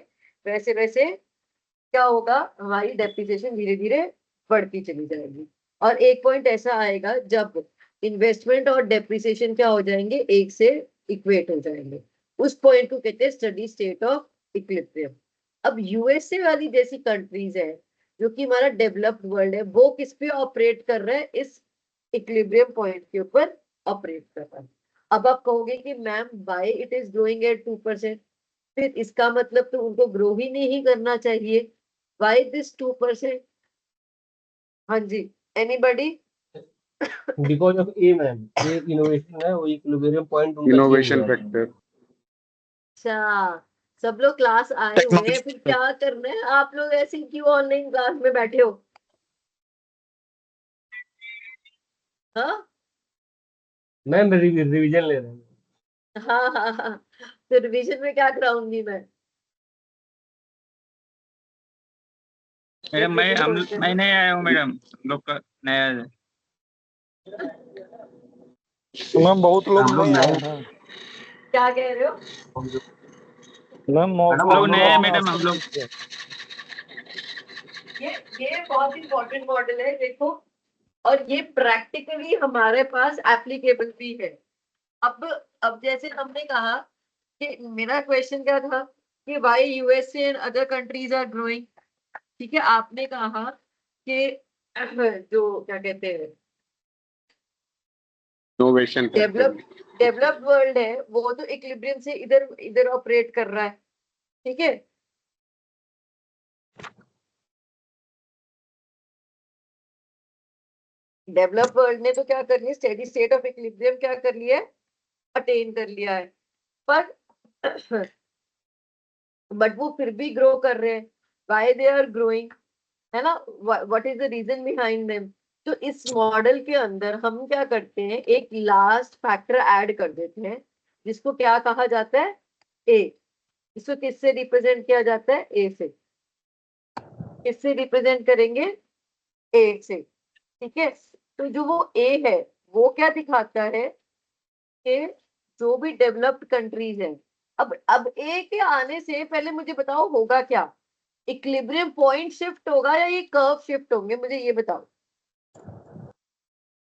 वैसे वैसे क्या होगा, हमारी डेप्रिसिएशन धीरे धीरे बढ़ती चली जाएगी। और एक पॉइंट ऐसा आएगा जब इन्वेस्टमेंट और डेप्रिसिएशन क्या हो जाएंगे, एक से इक्वेट हो जाएंगे। उस पॉइंट को कहते हैं स्टडी स्टेट ऑफ इक्विलिब्रियम। अब यूएसए वाली जैसी कंट्रीज है जो कि हमारा डेवलप्ड वर्ल्ड है, वो किस पे ऑपरेट कर रहा है, इस इक्विलिब्रियम पॉइंट के ऊपर ऑपरेट कर रहा है। अब आप कहोगे कि ma'am why it is growing at 2%, फिर इसका मतलब तो उनको ग्रो ही नहीं करना चाहिए। Why this 2%? हाँ जी, anybody? Because of a ma'am, ये इनोवेशन है, वो इक्विलिब्रियम पॉइंट उनका चेंज इनोवेशन हुआ है। फैक्टर। अच्छा, सब लोग क्लास आए हुए हैं, फिर क्या करना है, आप लोग ऐसे क्यों ऑनलाइन क्लास में बैठे हो? हाँ मैम रिवीजन ले रहे हैं। हाँ हाँ हाँ, तो रिवीजन में क्या कराऊंगी मैं? मैडम मैं नहीं आया हूँ मैडम, हम लोग का नया है। मैम बहुत लोग हम लोग नहीं आए नए हैं क्या कह रहे हो? मैम, मैडम हम लोग हम नए हैं लोग मैडम, हम लोग ये बहुत इंपॉर्टेंट मॉडल है, देखो, और ये प्रैक्टिकली हमारे पास एप्लीकेबल भी है। अब जैसे हमने कहा कि मेरा क्वेश्चन क्या था कि why USA and other countries are growing, ठीक है, आपने कहा कि जो क्या कहते हैं इनोवेशन डेवलप्ड वर्ल्ड है, वो तो इक्विलिब्रियम से इधर इधर ऑपरेट कर रहा है, ठीक है। डेवलप वर्ल्ड ने तो क्या कर लिया, स्टेडी स्टेट ऑफ इक्विलिब्रियम क्या कर लिया है, अटेन कर लिया है, पर बट वो फिर भी ग्रो कर रहे हैं। वाई दे आर ग्रोइंग, है ना, what is the reason behind them. तो इस मॉडल के अंदर हम क्या करते हैं, एक लास्ट फैक्टर ऐड कर देते हैं जिसको क्या कहा जाता है, ए। इसको किससे रिप्रेजेंट किया जाता है, ए से। किससे रिप्रेजेंट करेंगे, ए से, ठीक है। तो जो वो ए है वो क्या दिखाता है कि जो भी डेवलप्ड कंट्रीज हैं, अब ए के आने से पहले मुझे बताओ होगा क्या, इक्विलिब्रियम पॉइंट शिफ्ट होगा या ये कर्व शिफ्ट होंगे, मुझे ये बताओ।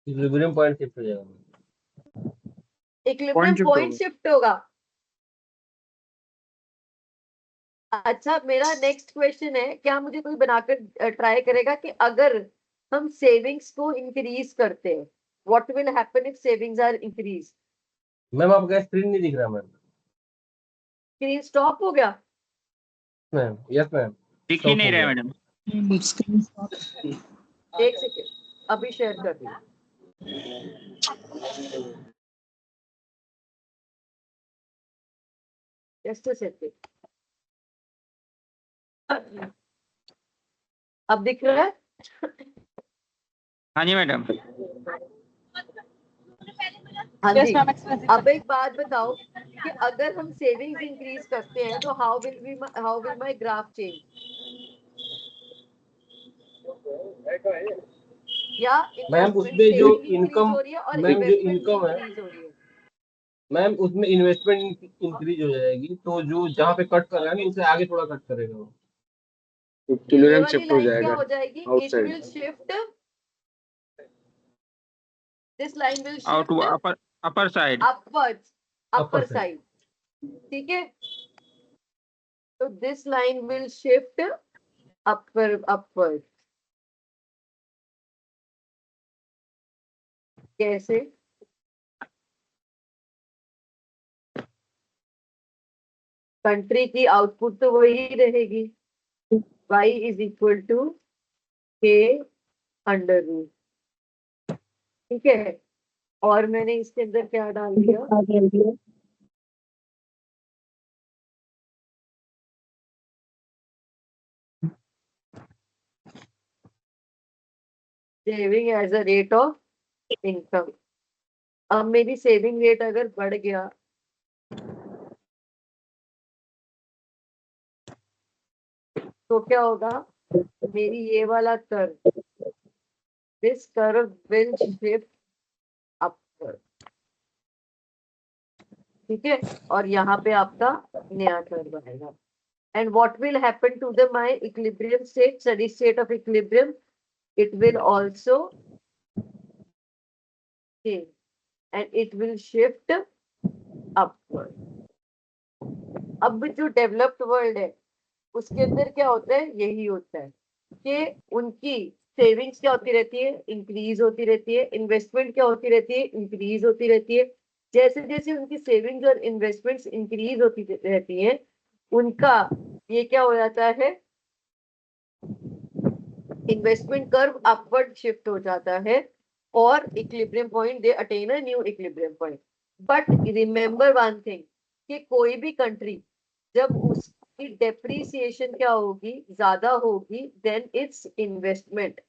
इक्विलिब्रियम पॉइंट शिफ्ट हो जाएगा, इक्विलिब्रियम पॉइंट शिफ्ट होगा। अच्छा, मेरा नेक्स्ट क्वेश्चन है, क्या मुझे कोई बनाकर ट्राई करेगा कि अगर हम सेविंग्स को इंक्रीज करते हैं, what will happen if savings are increase. Ma'am आपका स्क्रीन नहीं दिख रहा मैम। स्क्रीन स्टॉप हो गया, मैम यस मैम, दिख ही नहीं रहा मैडम। एक सेकेंड, अभी शेयर कर रही हूँ। जस्ट अ सेकेंड, अब दिख रहा है। हाँ जी मैडम। हाँ जी, अब एक बात बताओ कि अगर हम सेविंग्स इंक्रीज करते हैं तो how will my graph change, या मैम इन्वेस्टमेंट उसमें जो सेविंग इंक्रीज इनकम, हो रही है और मैम जो इन्वेस्टमेंट भी इनकम है इंक्रीज हो रही है। मैम, उसमें इन्वेस्टमेंट इंक्रीज हो जाएगी, तो जो जहाँ पे कट कर रहा है ना उसे आगे थोड़ा कट करेगा वो। ये इक्विलिब्रियम वाली शिफ्ट हो लाइन क्या जाएगा हो जाएगी, it outside. Will shift, this line will out shift upper side. Upwards, upper upper side. Side, ठीक है। तो दिस लाइन विल शिफ्ट अपवर्ड। कैसे, कंट्री की आउटपुट तो वही रहेगी, y is equal to k under root, ठीक है। और मैंने इसके अंदर क्या डाल दिया, saving as a rate of income. अब मेरी सेविंग रेट अगर बढ़ गया तो क्या होगा, मेरी ये वाला कर्व, दिस कर्व विल शिफ्ट अपवर्ड, ठीक है। और यहाँ पे आपका नया कर्व आएगा। And what will happen to the my equilibrium state, steady state of equilibrium? It will also change and it will shift upward. अब जो डेवलप्ड वर्ल्ड है उसके अंदर क्या होता है, यही होता है कि उनकी सेविंग्स क्या होती रहती है, इंक्रीज होती रहती है, इन्वेस्टमेंट क्या होती रहती है, इंक्रीज होती रहती है। जैसे जैसे उनकी सेविंग्स और इन्वेस्टमेंट्स इंक्रीज होती रहती है, उनका ये क्या हो जाता है, इन्वेस्टमेंट कर्व अपवर्ड शिफ्ट हो जाता है और equilibrium point they attain a new equilibrium point. But remember one thing कि कोई भी कंट्री जब उसकी डेप्रिसिएशन क्या होगी, ज्यादा होगी then its investment,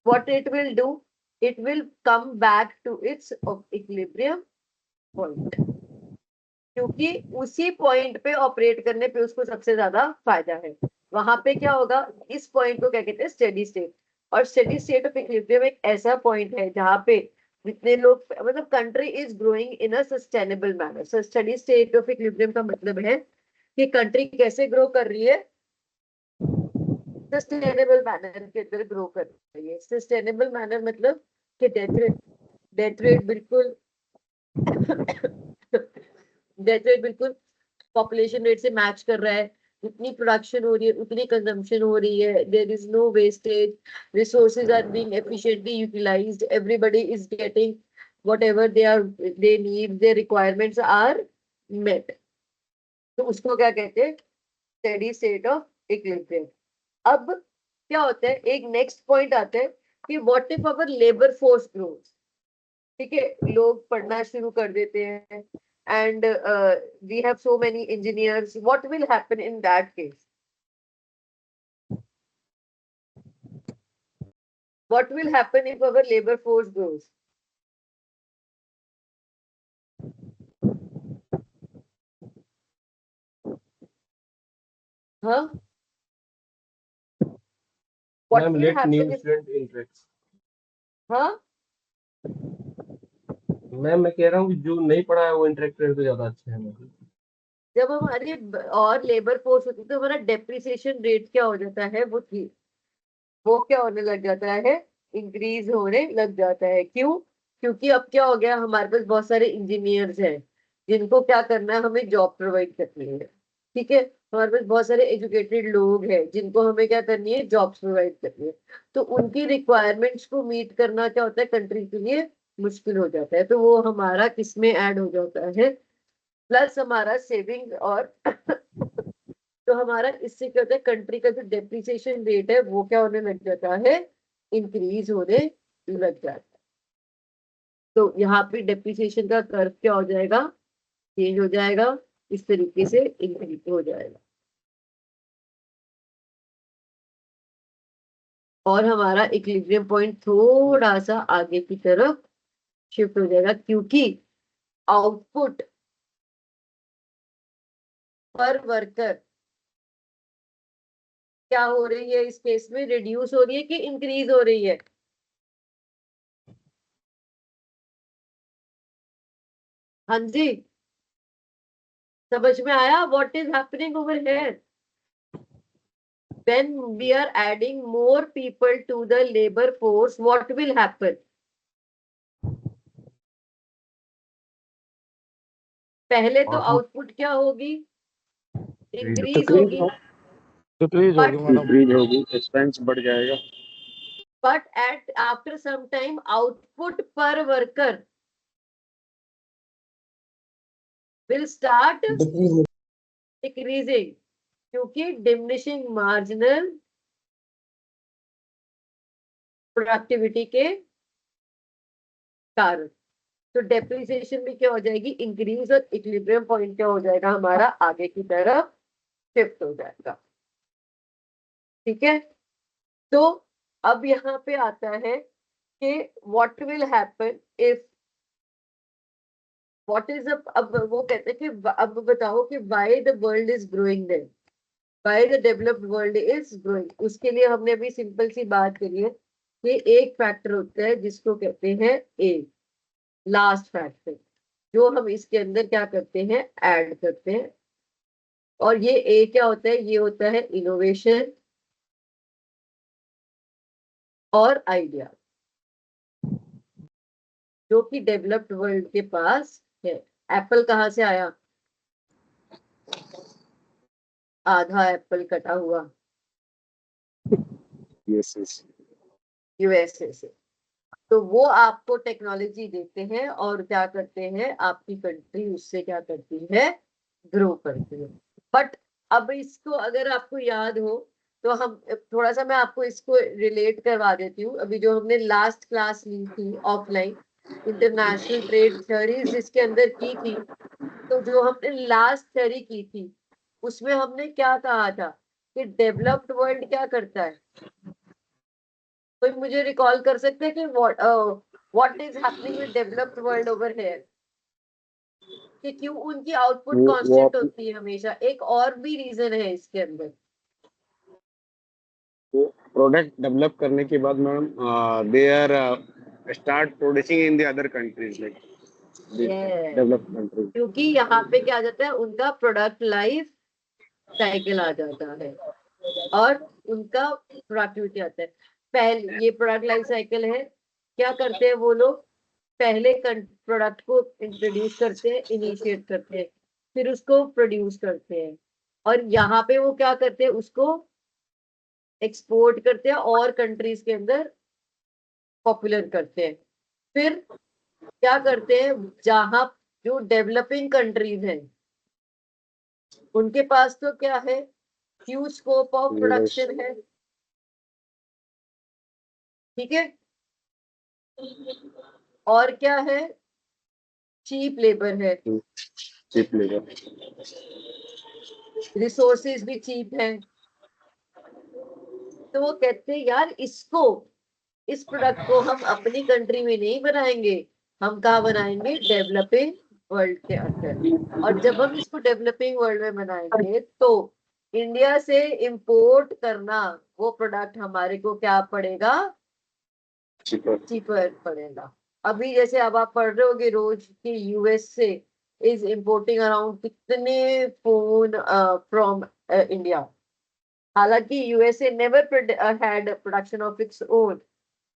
what it will do, it will come back to its equilibrium point, क्योंकि उसी पॉइंट पे ऑपरेट करने पे उसको सबसे ज्यादा फायदा है। वहां पे क्या होगा, इस पॉइंट को क्या कहते हैं, स्टेडी स्टेट। और स्टेडी स्टेट ऑफ इक्विलिब्रियम एक ऐसा पॉइंट है जहां पे जितने लोग, मतलब country is growing in a sustainable manner. So steady state of equilibrium का मतलब है कि कंट्री कैसे ग्रो कर रही है, सस्टेनेबल मैनर के अंदर ग्रो कर रही है। सस्टेनेबल मैनर मतलब कि डेथ रेट बिल्कुल डेथ रेट बिल्कुल पॉपुलेशन रेट से मैच कर रहा है, उतनी प्रोडक्शन हो रही है, उतनी कंजम्पशन हो रही है, there is no wastage, resources are being efficiently utilised, everybody is getting whatever they need, their requirements are met। तो उसको क्या कहते हैं? Steady state of equilibrium. अब क्या होता है, एक नेक्स्ट पॉइंट आता है कि what if our labour force grows. ठीक है, लोग पढ़ना शुरू कर देते हैं and we have so many engineers, what will happen in that case? What will happen if our labor force grows? Huh? What ma'am will let new happen if, student interact. huh? Ma'am मैं कह रहा हूँ कि जो नहीं पढ़ा है वो इंटरेक्ट करे तो ज्यादा अच्छा है मैम। जब हमारी और लेबर फोर्स होती है तो हमारा डेप्रिसिएशन रेट क्या हो जाता है, वो क्या होने लग जाता है, इंक्रीज होने लग जाता है। क्यों? क्योंकि अब क्या हो गया, हमारे पास बहुत सारे इंजीनियर्स हैं जिनको क्या करना है, हमें जॉब प्रोवाइड करनी है। ठीक है, हमारे पास बहुत सारे एजुकेटेड लोग हैं जिनको हमें क्या करनी है, जॉब्स प्रोवाइड करनी है। तो उनकी रिक्वायरमेंट्स को मीट करना क्या होता है, कंट्री के लिए मुश्किल हो जाता है। तो वो हमारा किसमें ऐड हो जाता है, प्लस हमारा सेविंग और तो हमारा इससे क्या होता है, कंट्री का जो डेप्रिसिएशन रेट है वो क्या होने लग जाता है, इंक्रीज होने लग जाता है। तो यहाँ पे डेप्रिसिएशन का कर्व क्या हो जाएगा, चेंज हो जाएगा, इस तरीके से इंक्रीज हो जाएगा और हमारा इक्विलिब्रियम पॉइंट थोड़ा सा आगे की तरफ शिफ्ट हो जाएगा, क्योंकि आउटपुट पर वर्कर क्या हो रही है, इस केस में रिड्यूस हो रही है कि इंक्रीज हो रही है? हाँ जी, समझ में आया? What is happening over here? when we are adding more people to the labor force, what will happen? पहले तो आउटपुट क्या होगी, इंक्रीज होगी, डिक्रीज but होगी मैडम। इंक्रीज होगी, एक्सपेंस बढ़ जाएगा। but at after some time output per worker will start decreasing, क्योंकि diminishing marginal प्रोडक्टिविटी के कारण। तो डेप्रिसिएशन भी क्या हो जाएगी, इंक्रीज, और इक्विलिब्रियम पॉइंट क्या हो जाएगा, हमारा आगे की तरफ शिफ्ट हो जाएगा। ठीक है, तो अब यहाँ पे आता है कि what will happen if, what is, अब वो कहते हैं कि अब बताओ कि why the world is growing, then why the developed world is growing. उसके लिए हमने अभी सिंपल सी बात करी है कि एक फैक्टर होता है जिसको कहते हैं ए, लास्ट फैक्टर, जो हम इसके अंदर क्या करते हैं, ऐड करते हैं। और ये ए क्या होता है, ये होता है इनोवेशन और आइडिया, जो कि डेवलप्ड वर्ल्ड के पास है। एप्पल कहाँ से आया, आधा एप्पल कटा हुआ यस यूएसए से। तो वो आपको टेक्नोलॉजी देते हैं और क्या करते हैं, आपकी कंट्री उससे क्या करती है, ग्रो करती है। बट अब इसको अगर आपको याद हो तो हम थोड़ा सा, मैं आपको इसको रिलेट करवा देती हूँ। अभी जो हमने लास्ट क्लास ली थी ऑफलाइन, इंटरनेशनल ट्रेड थ्योरीज जिसके अंदर की थी, तो जो हमने लास्ट थ्योरी की थी उसमें हमने क्या कहा था कि डेवलप्ड वर्ल्ड क्या करता है। कोई मुझे रिकॉल कर सकते हैं कि what is happening with developed world over here, कि क्यों उनकी आउटपुट कांस्टेंट होती है हमेशा? एक और भी रीजन है इसके अंदर। प्रोडक्ट डेवलप करने के बाद ma'am they are start producing in the other countries like Yes. Developed countries. क्योंकि यहाँ पे क्या आ जाता है, उनका प्रोडक्ट लाइफ साइकिल आ जाता है। और उनका प्रोडक्टिविटी आता है। पहले ये प्रोडक्ट लाइफ साइकिल है, क्या करते हैं वो लोग, पहले प्रोडक्ट को इंट्रोड्यूस करते हैं, इनिशिएट करते हैं, फिर उसको प्रोड्यूस करते हैं, और यहाँ पे वो क्या करते हैं, उसको एक्सपोर्ट करते हैं और कंट्रीज के अंदर पॉपुलर करते हैं। फिर क्या करते हैं, जहां जो डेवलपिंग कंट्रीज हैं उनके पास तो क्या है, ह्यूज स्कोप ऑफ प्रोडक्शन है, ठीक है, और क्या है, चीप लेबर है, चीप लेबर, रिसोर्सेज भी चीप है। तो वो कहते हैं यार इसको, इस प्रोडक्ट को हम अपनी कंट्री में नहीं बनाएंगे, हम कहाँ बनाएंगे, डेवलपिंग वर्ल्ड के अंदर। और जब हम इसको डेवलपिंग वर्ल्ड में बनाएंगे तो इंडिया से इंपोर्ट करना वो प्रोडक्ट हमारे को क्या पड़ेगा, चीपर पड़ेगा। अभी जैसे अब आप पढ़ रहे होगे रोज कि यूएस से इज इंपोर्टिंग अराउंड कितने फोन फ्रॉम इंडिया। हालांकि USA never had a production of its own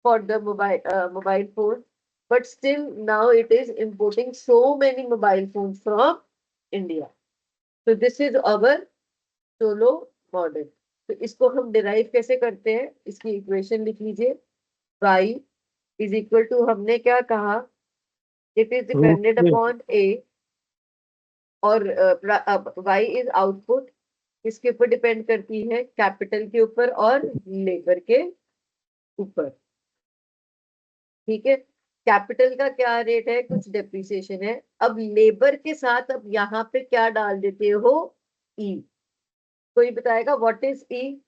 for the mobile phone, but still now it is importing so many mobile phones from India. So this is our solo model. तो इसको हम derive कैसे करते हैं, इसकी equation लिख लीजिए, y is equal to, हमने क्या कहा, it is dependent upon a, और y is output, इसके ऊपर डिपेंड करती है, कैपिटल के ऊपर और लेबर के ऊपर, ठीक है। कैपिटल का क्या रेट है, कुछ डेप्रिसिएशन है। अब लेबर के साथ अब यहाँ पे क्या डाल देते हो, ई। कोई बताएगा what is E?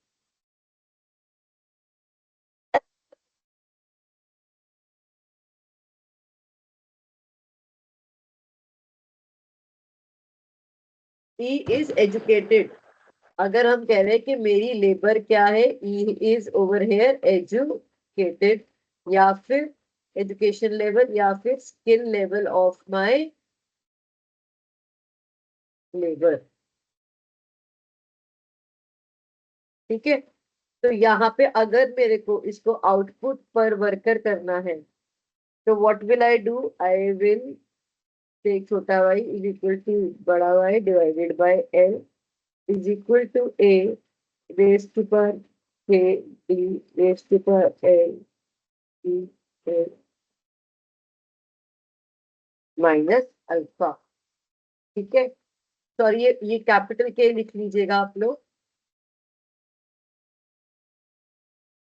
E is educated. अगर हम कह रहे हैं कि मेरी लेबर क्या है, E is over here educated, या फिर एजुकेशन लेवल, या फिर skill level of my labour, ठीक है। तो यहाँ पे अगर मेरे को इसको आउटपुट पर वर्कर करना है तो what will I do, I will take छोटा y इज इक्वल टू बड़ा y divided by l is equal to a raise to power k d raise to power l d minus alpha, ठीक है। Sorry ये capital के लिख लीजिएगा आप लोग।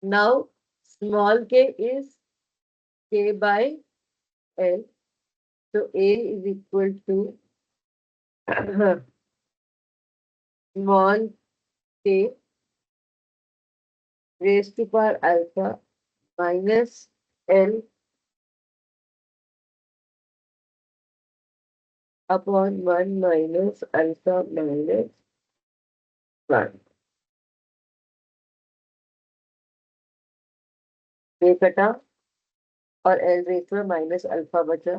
Now small k is k by l, so a is equal to small k raised to power alpha minus l upon 1 minus alpha minus 1। ये कटा और l रेस में माइनस अल्फा बचा,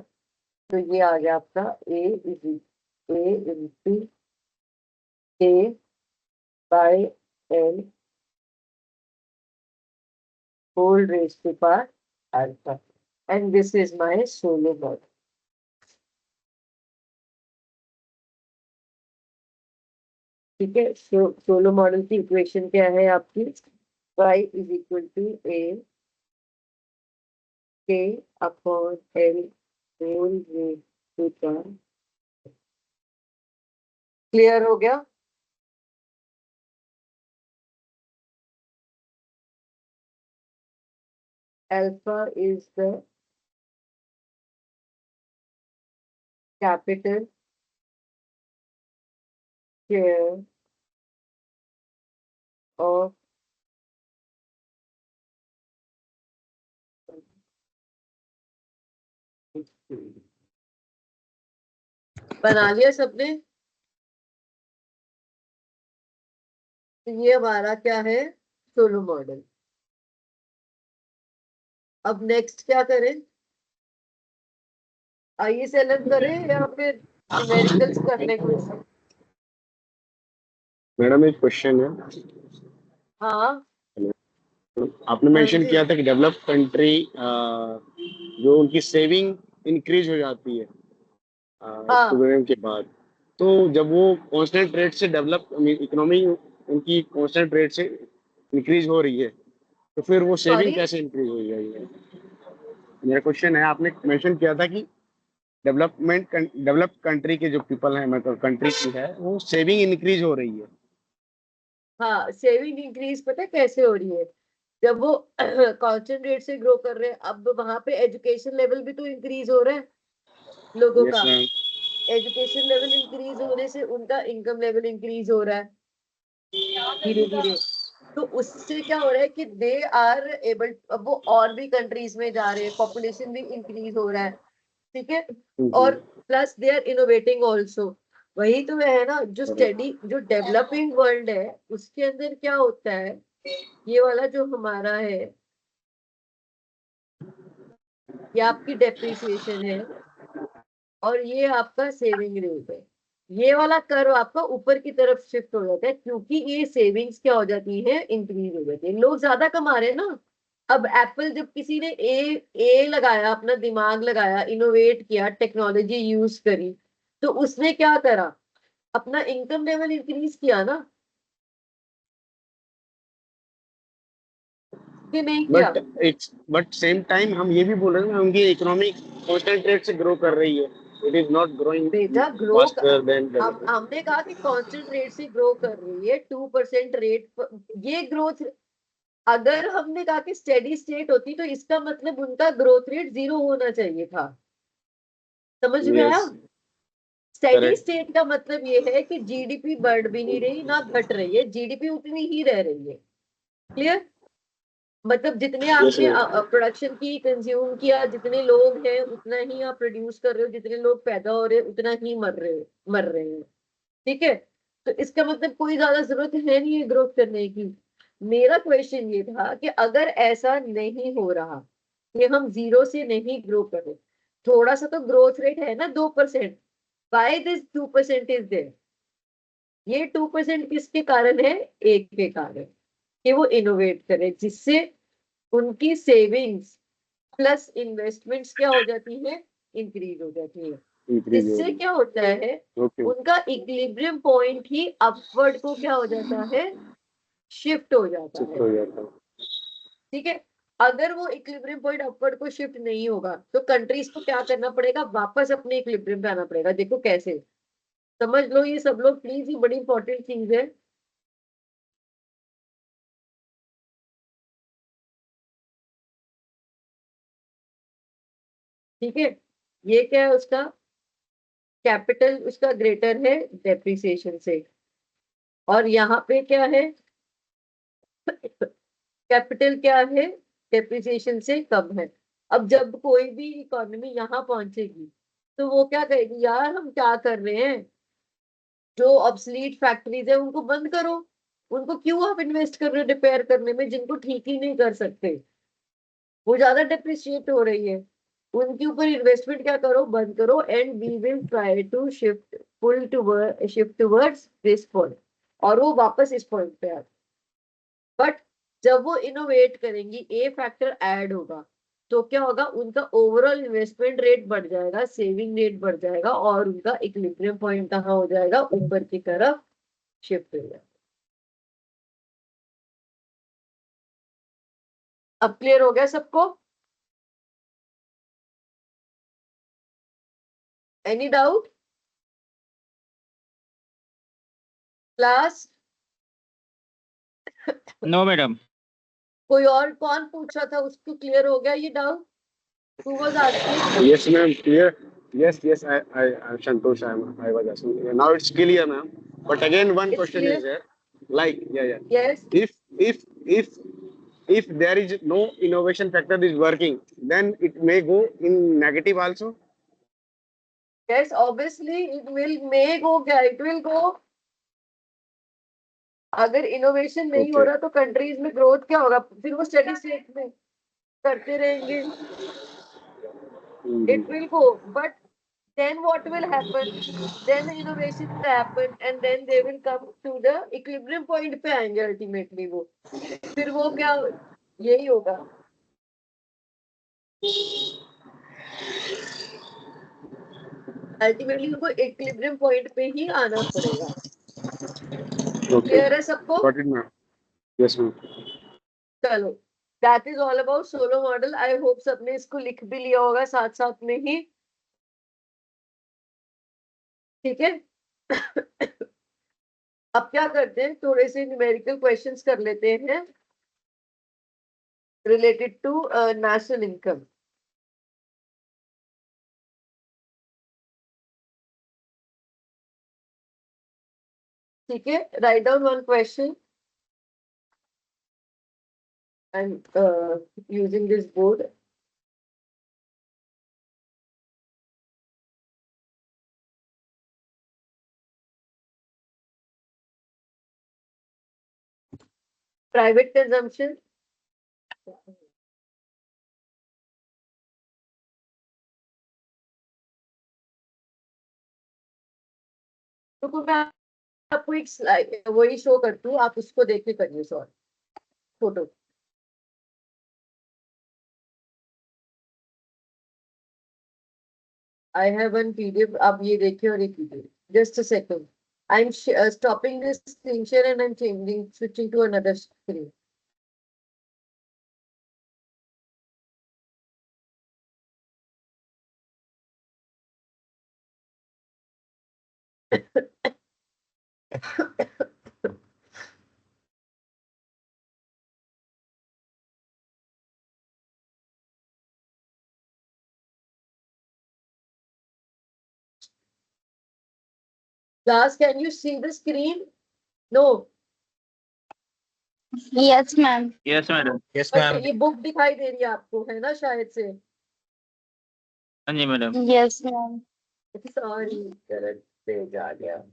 तो ये आ गया आपका a into k by l whole raised to power alpha, and this is my solo model। ठीक है, सोलो मॉडल की इक्वेशन क्या है आपकी, y is equal to a k upon l whole raise to power. Clear हो गया? Alpha is the capital share of बना लिया सबने? तो ये हमारा क्या है, सोलो मॉडल। अब नेक्स्ट क्या करें, ISLM करें या फिर न्यूमेरिकल्स करने को? मैडम एक क्वेश्चन है, हाँ आपने हाँ मेंशन जी किया था कि डेवलप कंट्री जो उनकी सेविंग इंक्रीज हो जाती है हाँ स्टूडेंट के बाद, तो जब वो कांस्टेंट रेट से डेवलप इकोनॉमी उनकी कांस्टेंट रेट से इंक्रीज हो रही है, तो फिर वो सेविंग सॉरी कैसे इंक्रीज हो जाएगी? मेरा क्वेश्चन है, आपने मेंशन किया था कि डेवलप कंट्री के जो पीपल हैं, मतलब कंट्री की है, वो सेविंग इंक्रीज हो रही है। हाँ सेविंग इंक्रीज पता है कैसे हो रही है? जब वो कांस्टेंट रेट से ग्रो कर रहे हैं, अब वहां पे एजुकेशन लेवल भी तो इंक्रीज हो रहा है लोगों यस का। मैम। एजुकेशन लेवल इंक्रीज होने से उनका इनकम लेवल इंक्रीज हो रहा है धीरे धीरे। तो उससे क्या हो रहा है कि दे आर एबल, अब वो और भी कंट्रीज में जा रहे हैं, पॉपुलेशन भी इंक्रीज हो रहा है, ठीक है। और plus they are innovating also. वही तो है ना, जो स्टडी जो डेवलपिंग वर्ल्ड है उसके अंदर क्या होता है, ये वाला जो हमारा है, ये आपकी डेप्रिसिएशन है और ये आपका सेविंग रेट है। ये वाला कर्व आपका ऊपर की तरफ शिफ्ट हो जाता है क्योंकि ये सेविंग्स क्या हो जाती है, इंक्रीज हो जाती है, लोग ज्यादा कमा रहे हैं ना। अब एप्पल, जब किसी ने ए लगाया, अपना दिमाग लगाया, इनोवेट किया, टेक्नोलॉजी यूज करी, तो उसने क्या करा, अपना इनकम लेवल इंक्रीज किया ना, कि नहीं किया? बट सेम टाइम हम ये भी बोल रहे हैं ना, उनकी इकोनॉमी कांस्टेंट रेट से ग्रो कर रही है, इट इज नॉट ग्रोइंग बेटा ग्रो, फास्टर देन हमने कहा कि कांस्टेंट रेट से ग्रो कर रही है, 2% रेट ये ग्रोथ। अगर हमने कहा कि स्टेडी स्टेट होती तो इसका मतलब उनका ग्रोथ रेट 0 होना चाहिए था। समझ में आया? Yes steady correct. स्टेट का मतलब ये है कि जीडीपी बढ़ भी नहीं रही ना घट रही है, जीडीपी उतनी ही रह रही है। क्लियर? मतलब जितने यस आपने मैम। प्रोडक्शन की, कंज्यूम किया, जितने लोग हैं उतना ही आप प्रोड्यूस कर रहे हो, जितने लोग पैदा हो रहे हैं उतना ही मर रहे हैं, ठीक है। तो इसका मतलब कोई ज्यादा जरूरत है नहीं है ग्रोथ करने की। मेरा क्वेश्चन ये था कि अगर ऐसा नहीं हो रहा कि हम 0 से नहीं ग्रो कर रहे, थोड़ा सा तो ग्रोथ रेट है ना 2%, बाय दिस 2% इज देयर। ये 2% किसके कारण है? एक के कारण, कि वो इनोवेट करे, जिससे उनकी सेविंग्स प्लस इन्वेस्टमेंट्स क्या हो जाती है, इंक्रीज हो जाती है। इंक्रीज हो इससे रही क्या होता है, है। ओके। उनका इक्विलिब्रियम पॉइंट ही अपवर्ड को क्या हो जाता है, शिफ्ट हो जाता शिफ्ट है, हो जाता है। ठीक है। अगर वो इक्विलिब्रियम पॉइंट अपवर्ड को शिफ्ट नहीं होगा तो कंट्रीज को क्या करना पड़ेगा, वापस अपने इक्विलिब्रियम पे आना पड़ेगा। देखो कैसे, समझ लो ये सब लोग प्लीज, ये बड़ी इंपॉर्टेंट चीज है। ठीक है, ये क्या है उसका कैपिटल, उसका ग्रेटर है डेप्रिसिएशन से, और यहाँ पे क्या है, कैपिटल क्या है, डेप्रिसिएशन से कम है। अब जब कोई भी इकोनॉमी यहाँ पहुंचेगी तो वो क्या कहेगी, यार हम क्या कर रहे हैं, जो ऑब्सलीट फैक्ट्रीज है उनको बंद करो। उनको क्यों आप इन्वेस्ट कर रहे हो रिपेयर करने में, जिनको ठीक ही नहीं कर सकते, वो ज्यादा डेप्रिशिएट हो रही है। उनके ऊपर इन्वेस्टमेंट क्या करो, बंद करो, and we will try to shift towards this point, और वो वापस इस पॉइंट पे आते। बट जब वो इनोवेट करेंगी, ए फैक्टर ऐड होगा, तो क्या होगा, उनका ओवरऑल इन्वेस्टमेंट रेट बढ़ जाएगा, सेविंग रेट बढ़ जाएगा, और उनका इक्विलिब्रियम पॉइंट कहाँ हो जाएगा, ऊपर की तरफ शिफ्ट हो जाएगा। अब क्लियर हो गया सबको? Any doubt class? No madam. कोई और कौन पूछ रहा था, उसको क्लियर हो गया ये doubt? Who was asking? Yes, ma'am. Clear. Yes, yes. Santosh, I was asking. Now it's clear, ma'am. But again, one It's question clear? is there. Like, yeah, yeah. Yes. If there is no innovation factor is working, then it may go in negative also. Yes, obviously it will may go क्या, it will go। अगर innovation नहीं हो Okay. रहा तो countries में growth क्या होगा, फिर वो स्टेडी स्टेट में करते रहेंगे, Mhm. It will go. But then what will happen? Then the innovation will happen and then they will come to the equilibrium point पे आएंगे ultimately वो. फिर वो क्या यही होगा. Ultimately उनको equilibrium point पे ही आना पड़ेगा. Okay. Clear है सबको? Got it, ma'am. Yes, ma'am. चलो. That is all about solo model. I hope सबने इसको लिख भी लिया होगा साथ साथ में ही. ठीक है. अब क्या करते हैं, थोड़े से न्यूमेरिकल क्वेश्चंस कर लेते हैं रिलेटेड टू नेशनल इनकम. ठीक है. Write down one question. I'm using this board. Private consumption. तो मैं आपको एक स्लाइड वही शो करती हूँ, आप उसको देख के करिए solve photo. I have one PDF. आप ये देखिए और एक PDF. Just a second. I'm stopping this screen share and I'm switching to another screen. Class, can you see the screen? No. Yes, ma'am. Yes, madam. Yes, but ma'am. ये book दिखाई दे रही है आपको, है ना शायद से. हाँ जी मैडम. Yes, ma'am. सॉरी, गलत पेज आ गया.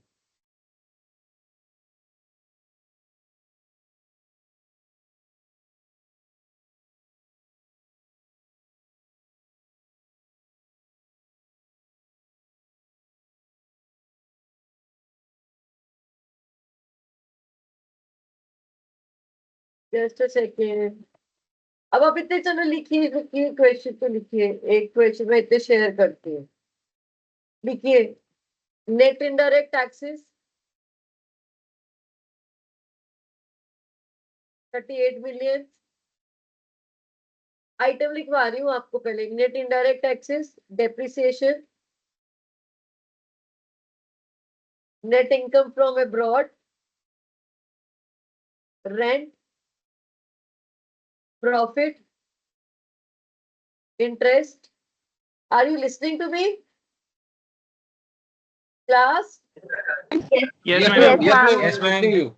Just a second. अब आप इतने चलो लिखिए, लिखिए क्वेश्चन तो लिखिए. एक क्वेश्चन में इतने शेयर करती हूँ. लिखिए. Net indirect taxes 38 million. Item लिखवा रही हूँ आपको पहले. Net indirect taxes, depreciation, net income from abroad, rent, profit, interest. Are you listening to me? Class? Yes, Yes, madam. ma'am. Yes, ma'am. Yes, ma'am. Listening you.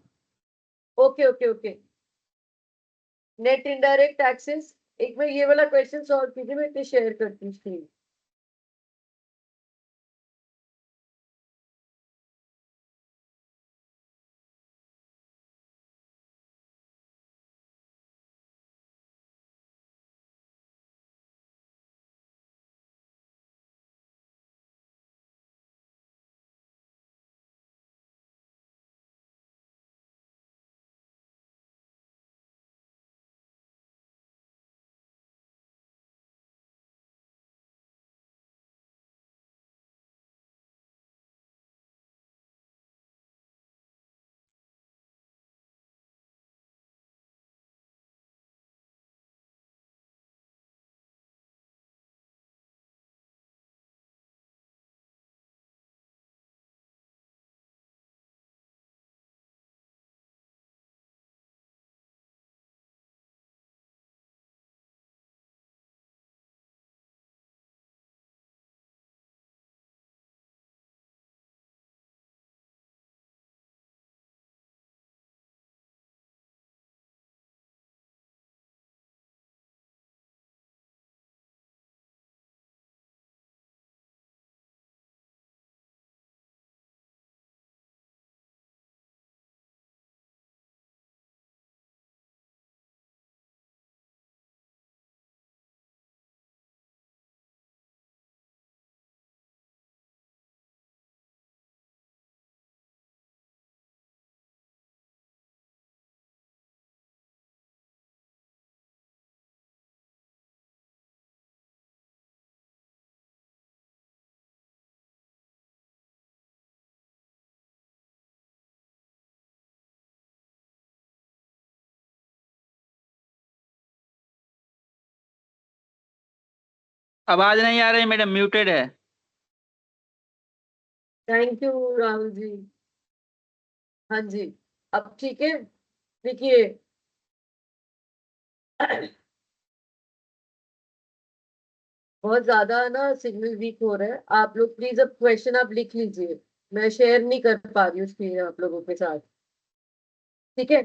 Okay, okay, okay. Net indirect taxes. एक बार ये वाला question solve कीजिए, मैं इतने share करती हूँ screen. आवाज नहीं आ रही मैडम, म्यूटेड है। Thank you Rahul ji. हाँ जी, अब ठीक है। देखिए, बहुत ज्यादा ना सिग्नल वीक हो रहा है। आप लोग प्लीज अब क्वेश्चन आप लिख लीजिए, मैं शेयर नहीं कर पा रही हूँ स्क्रीन आप लोगों के साथ। ठीक है।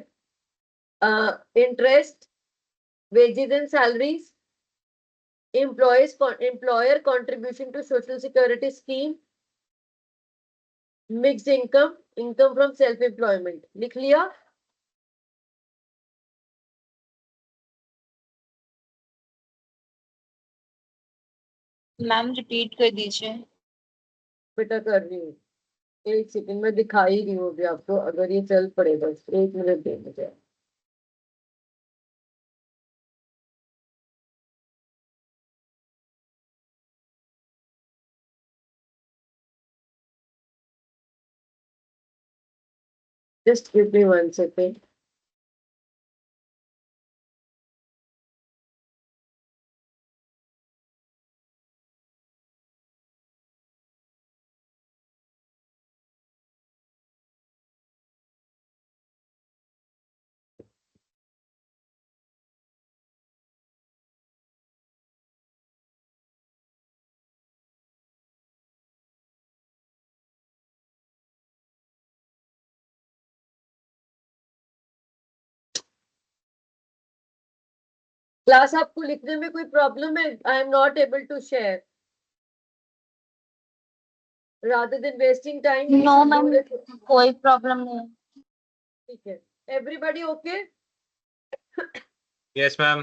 Interest, wages and salaries, employer contribution to social security scheme, mixed income, income from self employment। लिख लिया? मैम रिपीट कर दीजिए। बेटा कर रही हूँ, एक सेकंड में दिखा ही रही हूँ अभी आपको, अगर ये चल पड़े बस 1 मिनट दे मुझे। Just give me 1 second. Class आपको लिखने में कोई प्रॉब्लम है? I am not able to share. Rather than wasting time, we no should ma'am, do the. कोई प्रॉब्लम नहीं है। ठीक है। Everybody okay? Yes ma'am.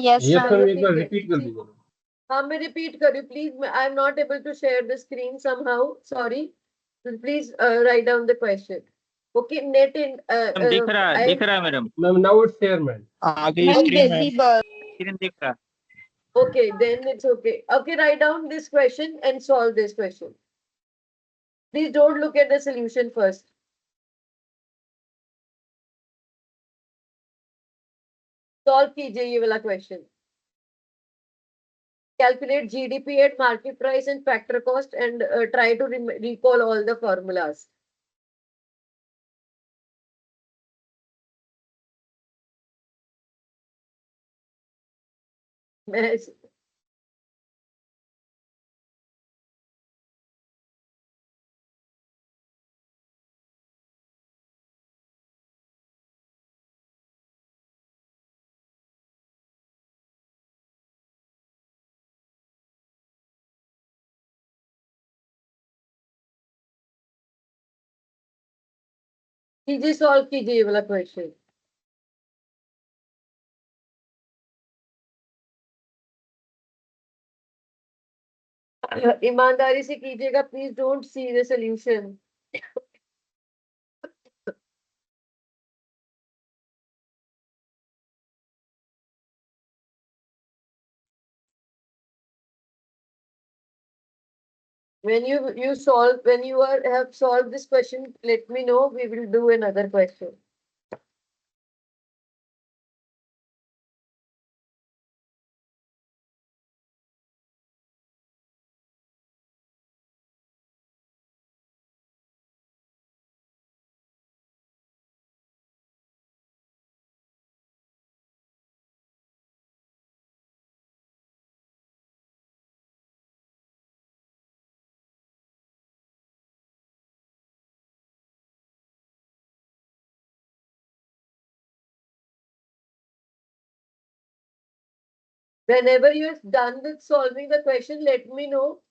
Yes yes ma'am. Ma'am, चलो एक बार ठीक है। रिपीट कर दीजिए। हाँ, मैं रिपीट कर रही हूँ please. I am not able to share the screen somehow, sorry. Please write down the question. Okay, net इन मैम दिख रहा है madam, ma'am now it's share ma'am. आगे मैम स्क्रीन में विजिबल। स्क्रीन दिख रहा है। okay, then it's okay. Okay, write down this question and solve this question. Please don't look at the solution first. Solve कीजिए ये वाला question. Calculate GDP at market price and factor cost and try to recall all the formulas. मैं कीजिए, solve कीजिए ये वाला question. ईमानदारी से कीजिएगा, please don't see the solution. When you have solved this question, let me know. We will do another question. Whenever you're done with solving the question, let me know.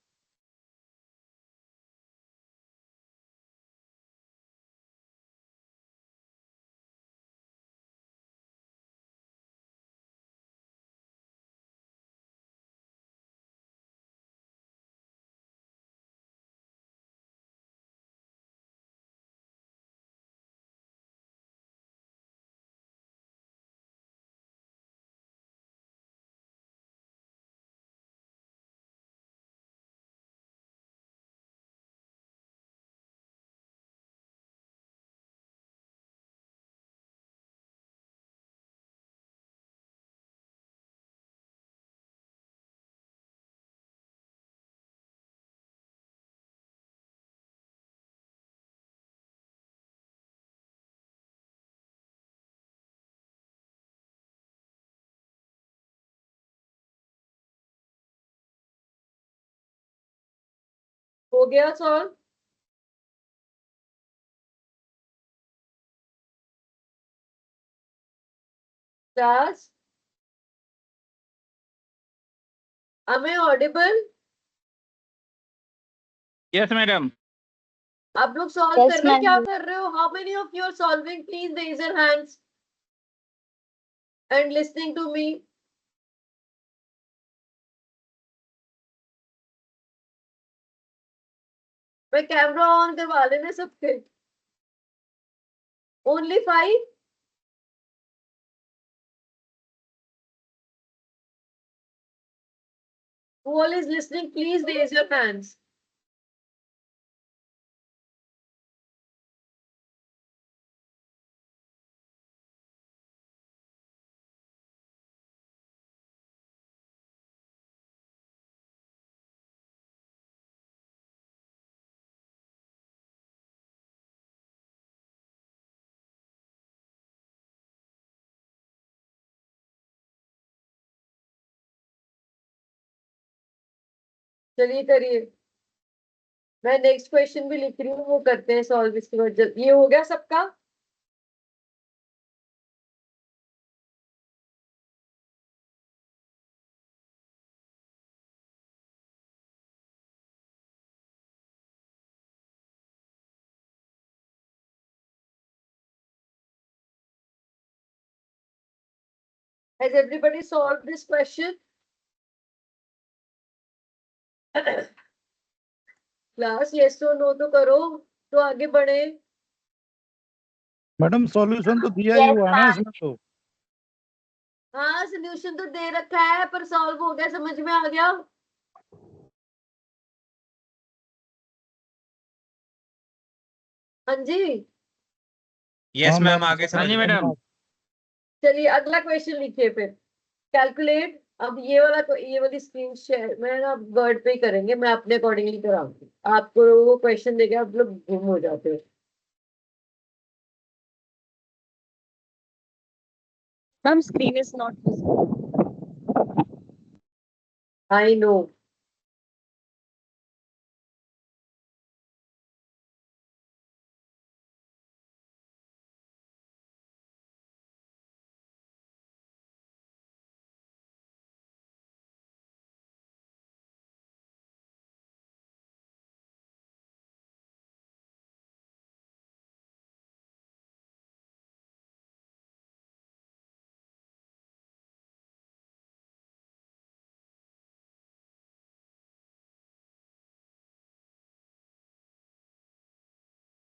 हो गया solve? Class, am I audible? Yes, madam. आप लोग solve Yes, कर रहे हो, क्या ma'am. कर रहे हो? How many of you are solving? Please raise your hands and listening to me. मैं कैमरा ऑन करवा लेने सबके. Only 5. Who all is listening? Please raise your hands. चलिए करिए. मैं नेक्स्ट क्वेश्चन भी लिख रही हूँ, वो करते हैं सॉल्व इसके बाद. ये हो गया सबका? Has everybody solved this question? Class yes or no तो करो, तो आगे बढ़े. मैडम सॉल्यूशन तो दिया ही Yes, हुआ है ना ma'am. इसमें तो। हाँ, सोल्यूशन तो दे रखा है, पर सॉल्व हो गया, समझ में आ गया? हाँ जी. Yes, हाँ ma'am. मैम, आगे समझ में मैडम. चलिए अगला क्वेश्चन लिखिए फिर. कैलकुलेट. अब ये वाली स्क्रीन शेयर मैं ना वर्ड पे ही करेंगे, मैं अपने अकॉर्डिंगली कराऊंगी. आपको वो क्वेश्चन देके आप लोग गुम हो जाते हो. Ma'am, screen is not visible. I know.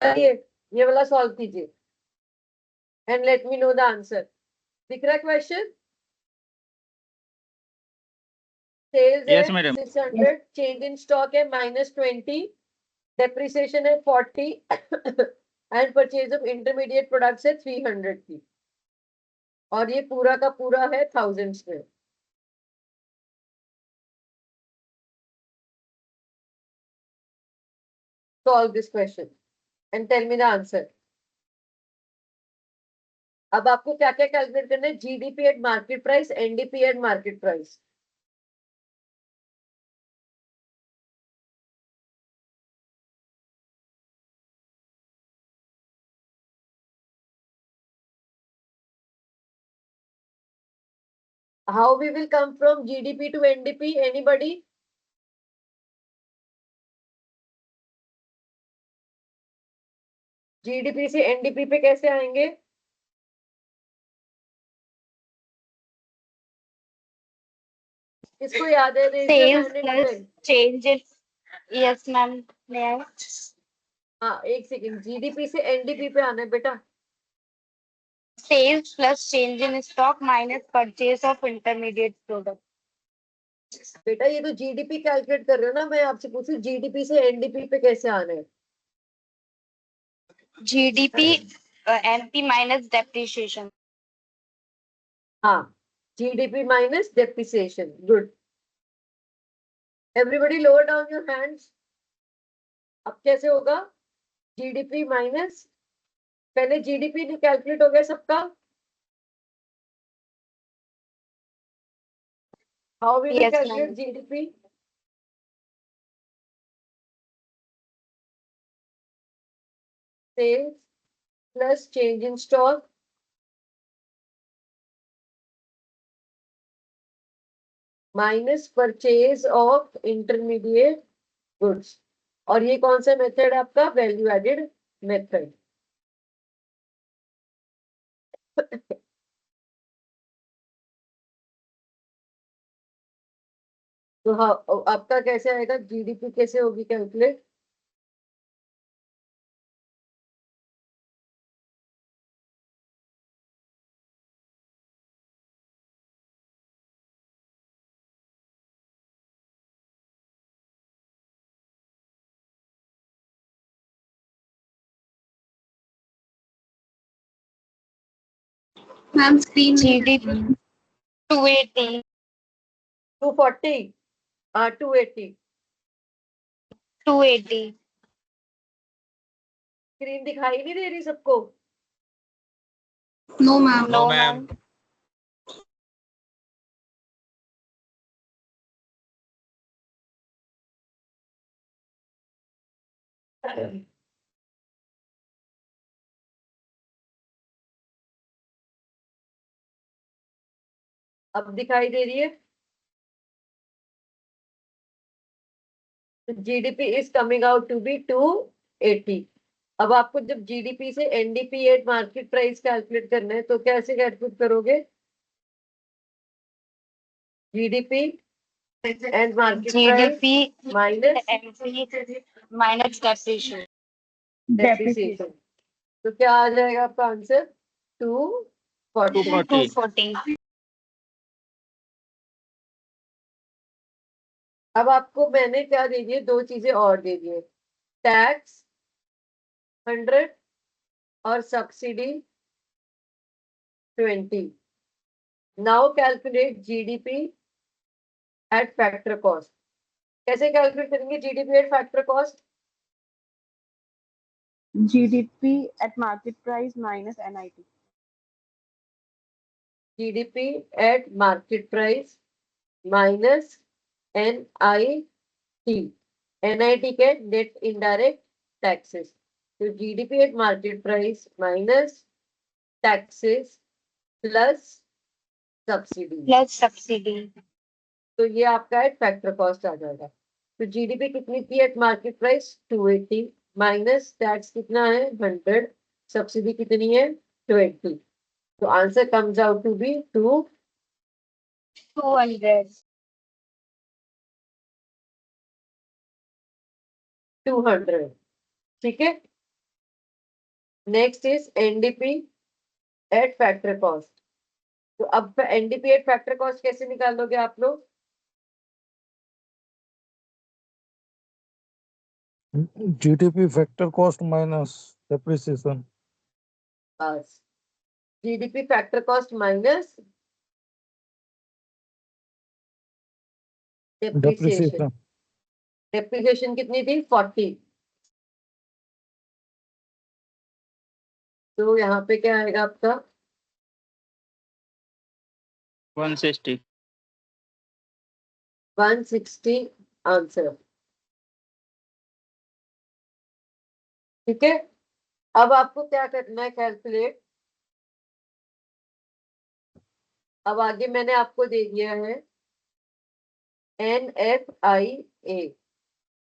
चलिए ये वाला सॉल्व कीजिए and let me know the answer. दिख रहा है क्वेश्चन? सेल्स है Yes, madam. 600, change in stock है -20, डेप्रिसिएशन है 40 and purchase of intermediate products है 300 की, और ये पूरा का पूरा है थाउजेंड्स में. Solve this question and tell me the answer. अब आपको क्या क्या कैलकुलेट करना है? GDP at market price, NDP at market price. How we will come from GDP to NDP? Anybody? GDP से NDP पे कैसे आएंगे? किसको याद है? Raise your Sales hand and plus tell. change in. Yes, ma'am. May I? हाँ, एक second. GDP से एनडीपी पे आना है बेटा. Sales plus change in stock minus purchase of intermediate product. बेटा ये तो जीडीपी कैलकुलेट कर रहे हो ना, मैं आपसे पूछू जीडीपी से एनडीपी पे कैसे आना है? GDP NP minus depreciation. हाँ, GDP minus depreciation. Good. Everybody lower down your hands. अब कैसे होगा? जीडीपी माइनस, पहले जीडीपी कैलकुलेट हो गया सबका. How we will Yes, calculate ma'am. GDP? sales plus change in stock minus purchase of intermediate goods. और ये कौन सा मेथड आपका? Value added method. तो हाँ, आपका कैसे आएगा? जीडीपी कैसे होगी calculate? Ma'am screen GDP 280 240 280 280 screen दिखाई नहीं दे रही सबको? No ma'am no ma'am. अब दिखाई दे रही है? GDP is coming out to be 280। अब आपको जब जीडीपी से NDP at market price calculate करना है तो कैसे कैलकुलेट करोगे? GDP and market price minus depreciation depreciation. तो क्या आ जाएगा आपका आंसर? 240। 240 अब आपको मैंने क्या दे दिए? दो चीजें और दे दिए, टैक्स 100 और subsidy 20। Now calculate GDP at factor cost. कैसे कैलकुलेट करेंगे GDP at factor cost? GDP at market price minus NIT. GDP at market price minus NIT। NIT के नेट इनडायरेक्ट टैक्सेस। तो GDP at market price minus taxes plus subsidy. तो ये आपका eight factor cost आ जाएगा। तो GDP कितनी थी at market price? 280 minus tax कितना है? 100, सब्सिडी कितनी है? 20। तो answer comes out to be 200। ठीक है। Next is NDP at factor cost. तो अब एनडीपी एट फैक्टर कॉस्ट कैसे निकालोगे आप लोग? GDP factor cost minus depreciation. बस GDP factor cost minus depreciation. Depreciation. Depreciation कितनी थी? 40। तो यहाँ पे क्या आएगा आपका? 160। 160 आंसर। ठीक है। अब आपको क्या करना है? कैलकुलेट। अब आगे मैंने आपको दे दिया है NFIA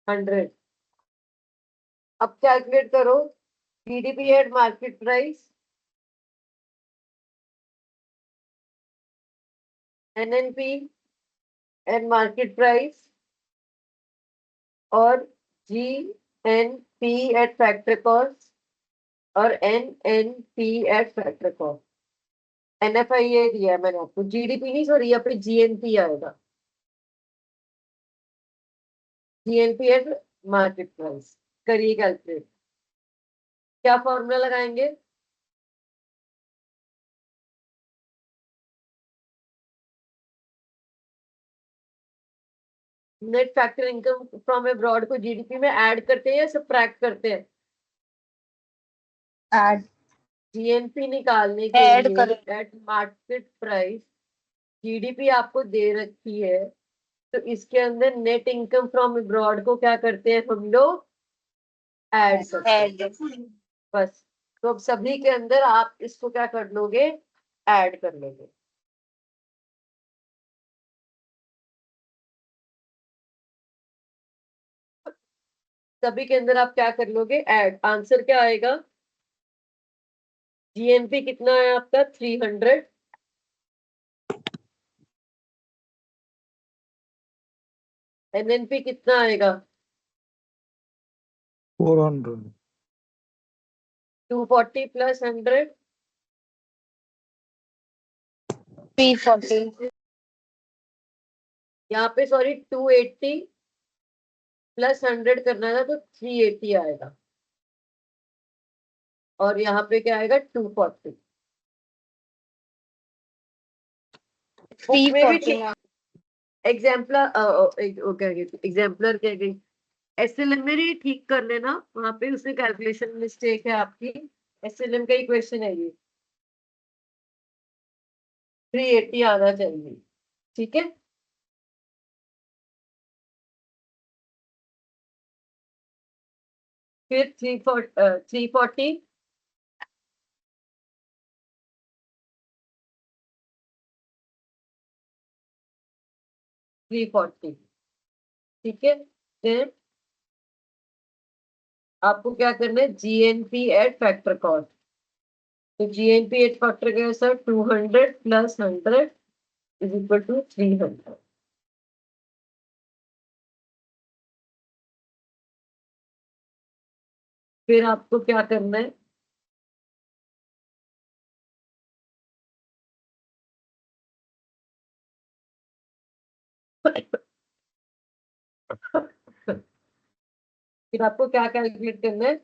100। अब कैलकुलेट करो GDP at market price, NNP eight market price और GNP एट फैक्टर कॉस्ट और NNP eight factor cost. NFIA दिया है मैंने आपको, जीडीपी नहीं, सॉरी यहाँ पे GNP आएगा। GNP एट मार्केट प्राइस करिए कैलकुलेट। क्या फॉर्मूला लगाएंगे? Net factor income from abroad को जीडीपी में ऐड करते हैं या सबट्रैक्ट करते हैं? Add. जीएनपी निकालने के ऐड लिए करें। एट मार्केट प्राइस जीडीपी आपको दे रखी है, तो इसके अंदर नेट इनकम फ्रॉम अब्रॉड को क्या करते हैं हम लोग? ऐड करते हैं। बस। तो अब सभी के अंदर आप इसको क्या कर लोगे, ऐड कर लोगे। सभी के अंदर आप क्या कर लोगे, ऐड। आंसर क्या आएगा, जीएनपी कितना है आपका 300, एनएनपी कितना आएगा 400. 240 प्लस 100, 340. यहाँ पे सॉरी 280 प्लस 100 करना था तो 380 आएगा, और यहाँ पे क्या आएगा 240। बुक में भी 340. एग्जाम्पलर एग्जाम्पलर कह गई, एसएलएम में नहीं ठीक कर लेना, वहां पे उसमें कैलकुलेशन मिस्टेक है आपकी। एसएलएम का ही क्वेश्चन है ये, 380 आना चाहिए, ठीक है। फिर 340, ठीक है। फिर आपको क्या करना है, जीएनपी एट फैक्टर कॉस्ट। तो जीएनपी एट फैक्टर का sir 200 plus 100 is equal to 300। फिर आपको क्या करना है, फिर आपको क्या कैलकुलेट करना है,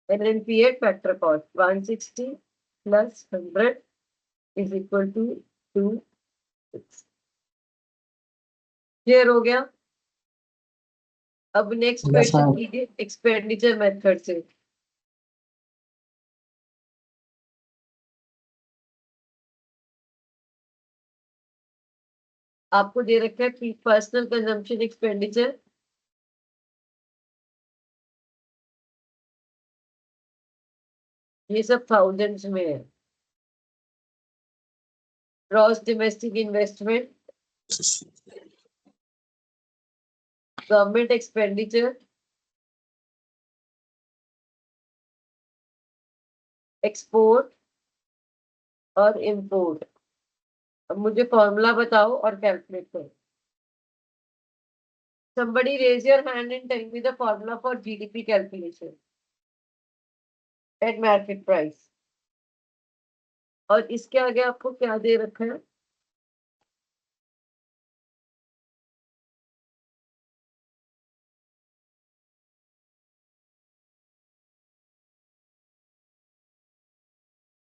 NNP at factor cost 160 plus 100 is equal to 2। Clear हो गया। अब नेक्स्ट क्वेश्चन कीजिए एक्सपेंडिचर मेथड से। आपको दे रखा है कि पर्सनल कंजम्पशन एक्सपेंडिचर, ये सब थाउजेंड्स में है। Gross domestic investment, government expenditure, export और इंपोर्ट। अब मुझे फॉर्मूला बताओ और कैलकुलेट करो। somebody raise your hand and tell me the formula for GDP calculation at market price। और इसके आगे आपको क्या दे रखा है,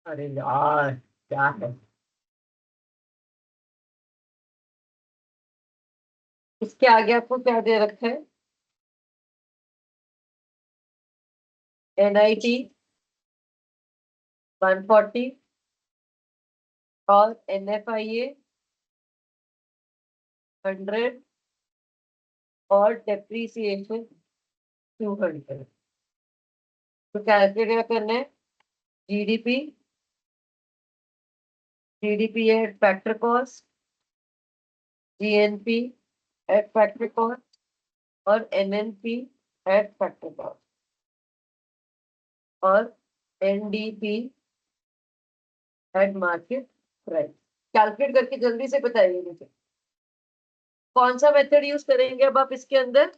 अरे यार क्या है, इसके आगे आपको क्या दे रखा है, एनआईटी 140 और एनएफआईए 100 और डेप्रीसिएशन 200। तो कैलकुलेट क्या करना है, GDP, GDP at factor cost, GNP at factor cost और एनएनपी एट फैक्टर कॉस्ट और NDP at market price. Calculate करके जल्दी से बताइए मुझे कौन सा मेथड यूज करेंगे अब आप इसके अंदर,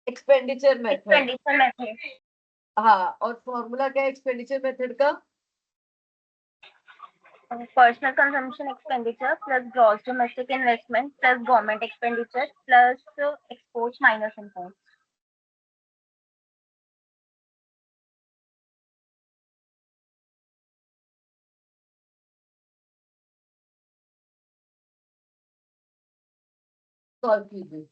एक्सपेंडिचर मेथड। हाँ, और फॉर्मूला क्या है एक्सपेंडिचर मेथड का, Personal consumption expenditure plus gross domestic investment plus government expenditure plus exports minus imports. Solve कीजिए।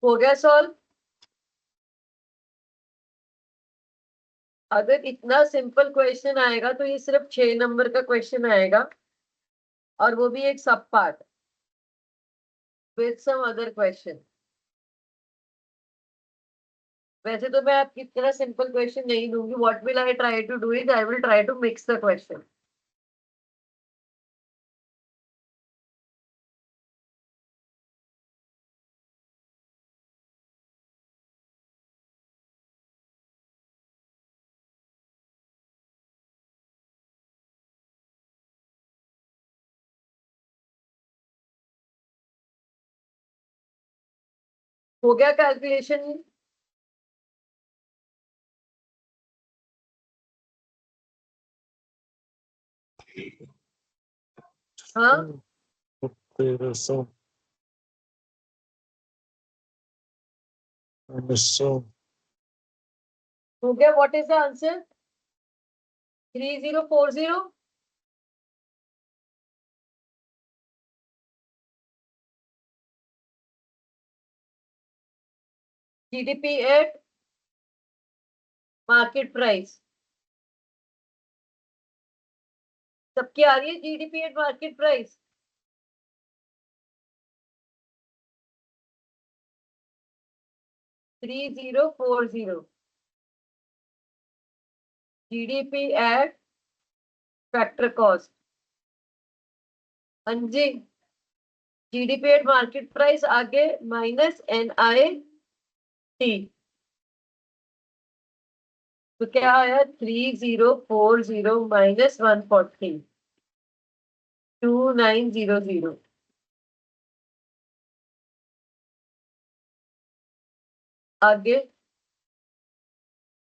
हो गया सॉल्व? अगर इतना सिंपल क्वेश्चन आएगा तो ये सिर्फ 6 नंबर का क्वेश्चन आएगा, और वो भी एक sub part with some other question. वैसे तो मैं आपकी इतना सिंपल क्वेश्चन नहीं दूंगी। What will I try to do is I will try to mix the question. हो गया कैलकुलेशन? हाँ 1300 1900 हो गया। What is the answer? 3040। GDP at market price. सबकी आ रही है GDP at market price? Three zero four zero GDP at factor cost. हाँ जी, GDP एट मार्केट प्राइस आगे माइनस NIT, तो क्या आया? 3040 माइनस 140 2900। आगे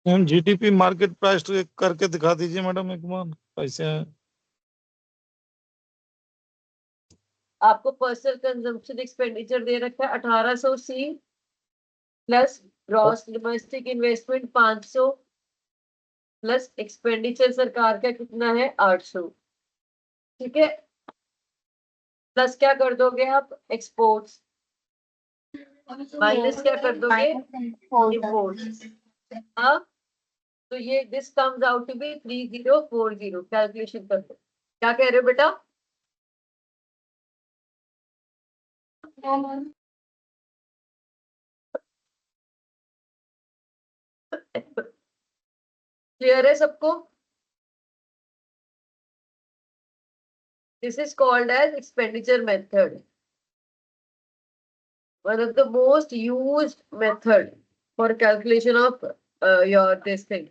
मैम जीडीपी मार्केट प्राइस तो एक करके दिखा दीजिए मैडम एक बार कैसे है। आपको पर्सनल कंजम्पशन एक्सपेंडिचर दे रखा है 1800C plus gross domestic investment 500 plus expenditure सरकार का कितना है? 800। ठीक है, प्लस क्या कर दोगे आप? एक्सपोर्ट्स माइनस क्या कर दोगे? इम्पोर्ट्स। हाँ, तो ये this comes out to be 3040। Calculation कर दो। क्या कह रहे हो बेटा? क्लियर है सबको? This is called as expenditure method. One of the most used method for calculation of your this thing.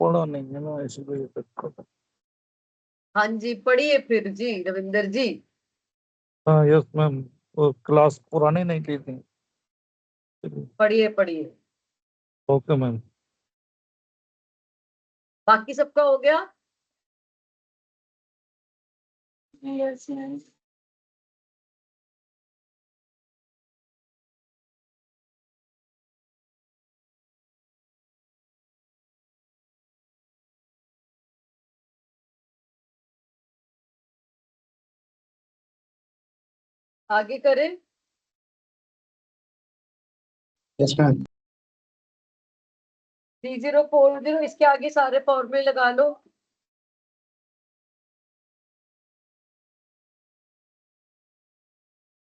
पढ़ा नहीं है ना इसलिए दिक्कत है। हाँ जी, पढ़िए फिर जी रविंदर जी। हाँ यस मैम, वो क्लास पुरानी नहीं की थी। पढ़िए पढ़िए। Okay ma'am. बाकी सबका हो गया? Yes, ma'am. आगे करें? Yes ma'am. 3040 इसके आगे सारे फॉर्मूले लगा लो।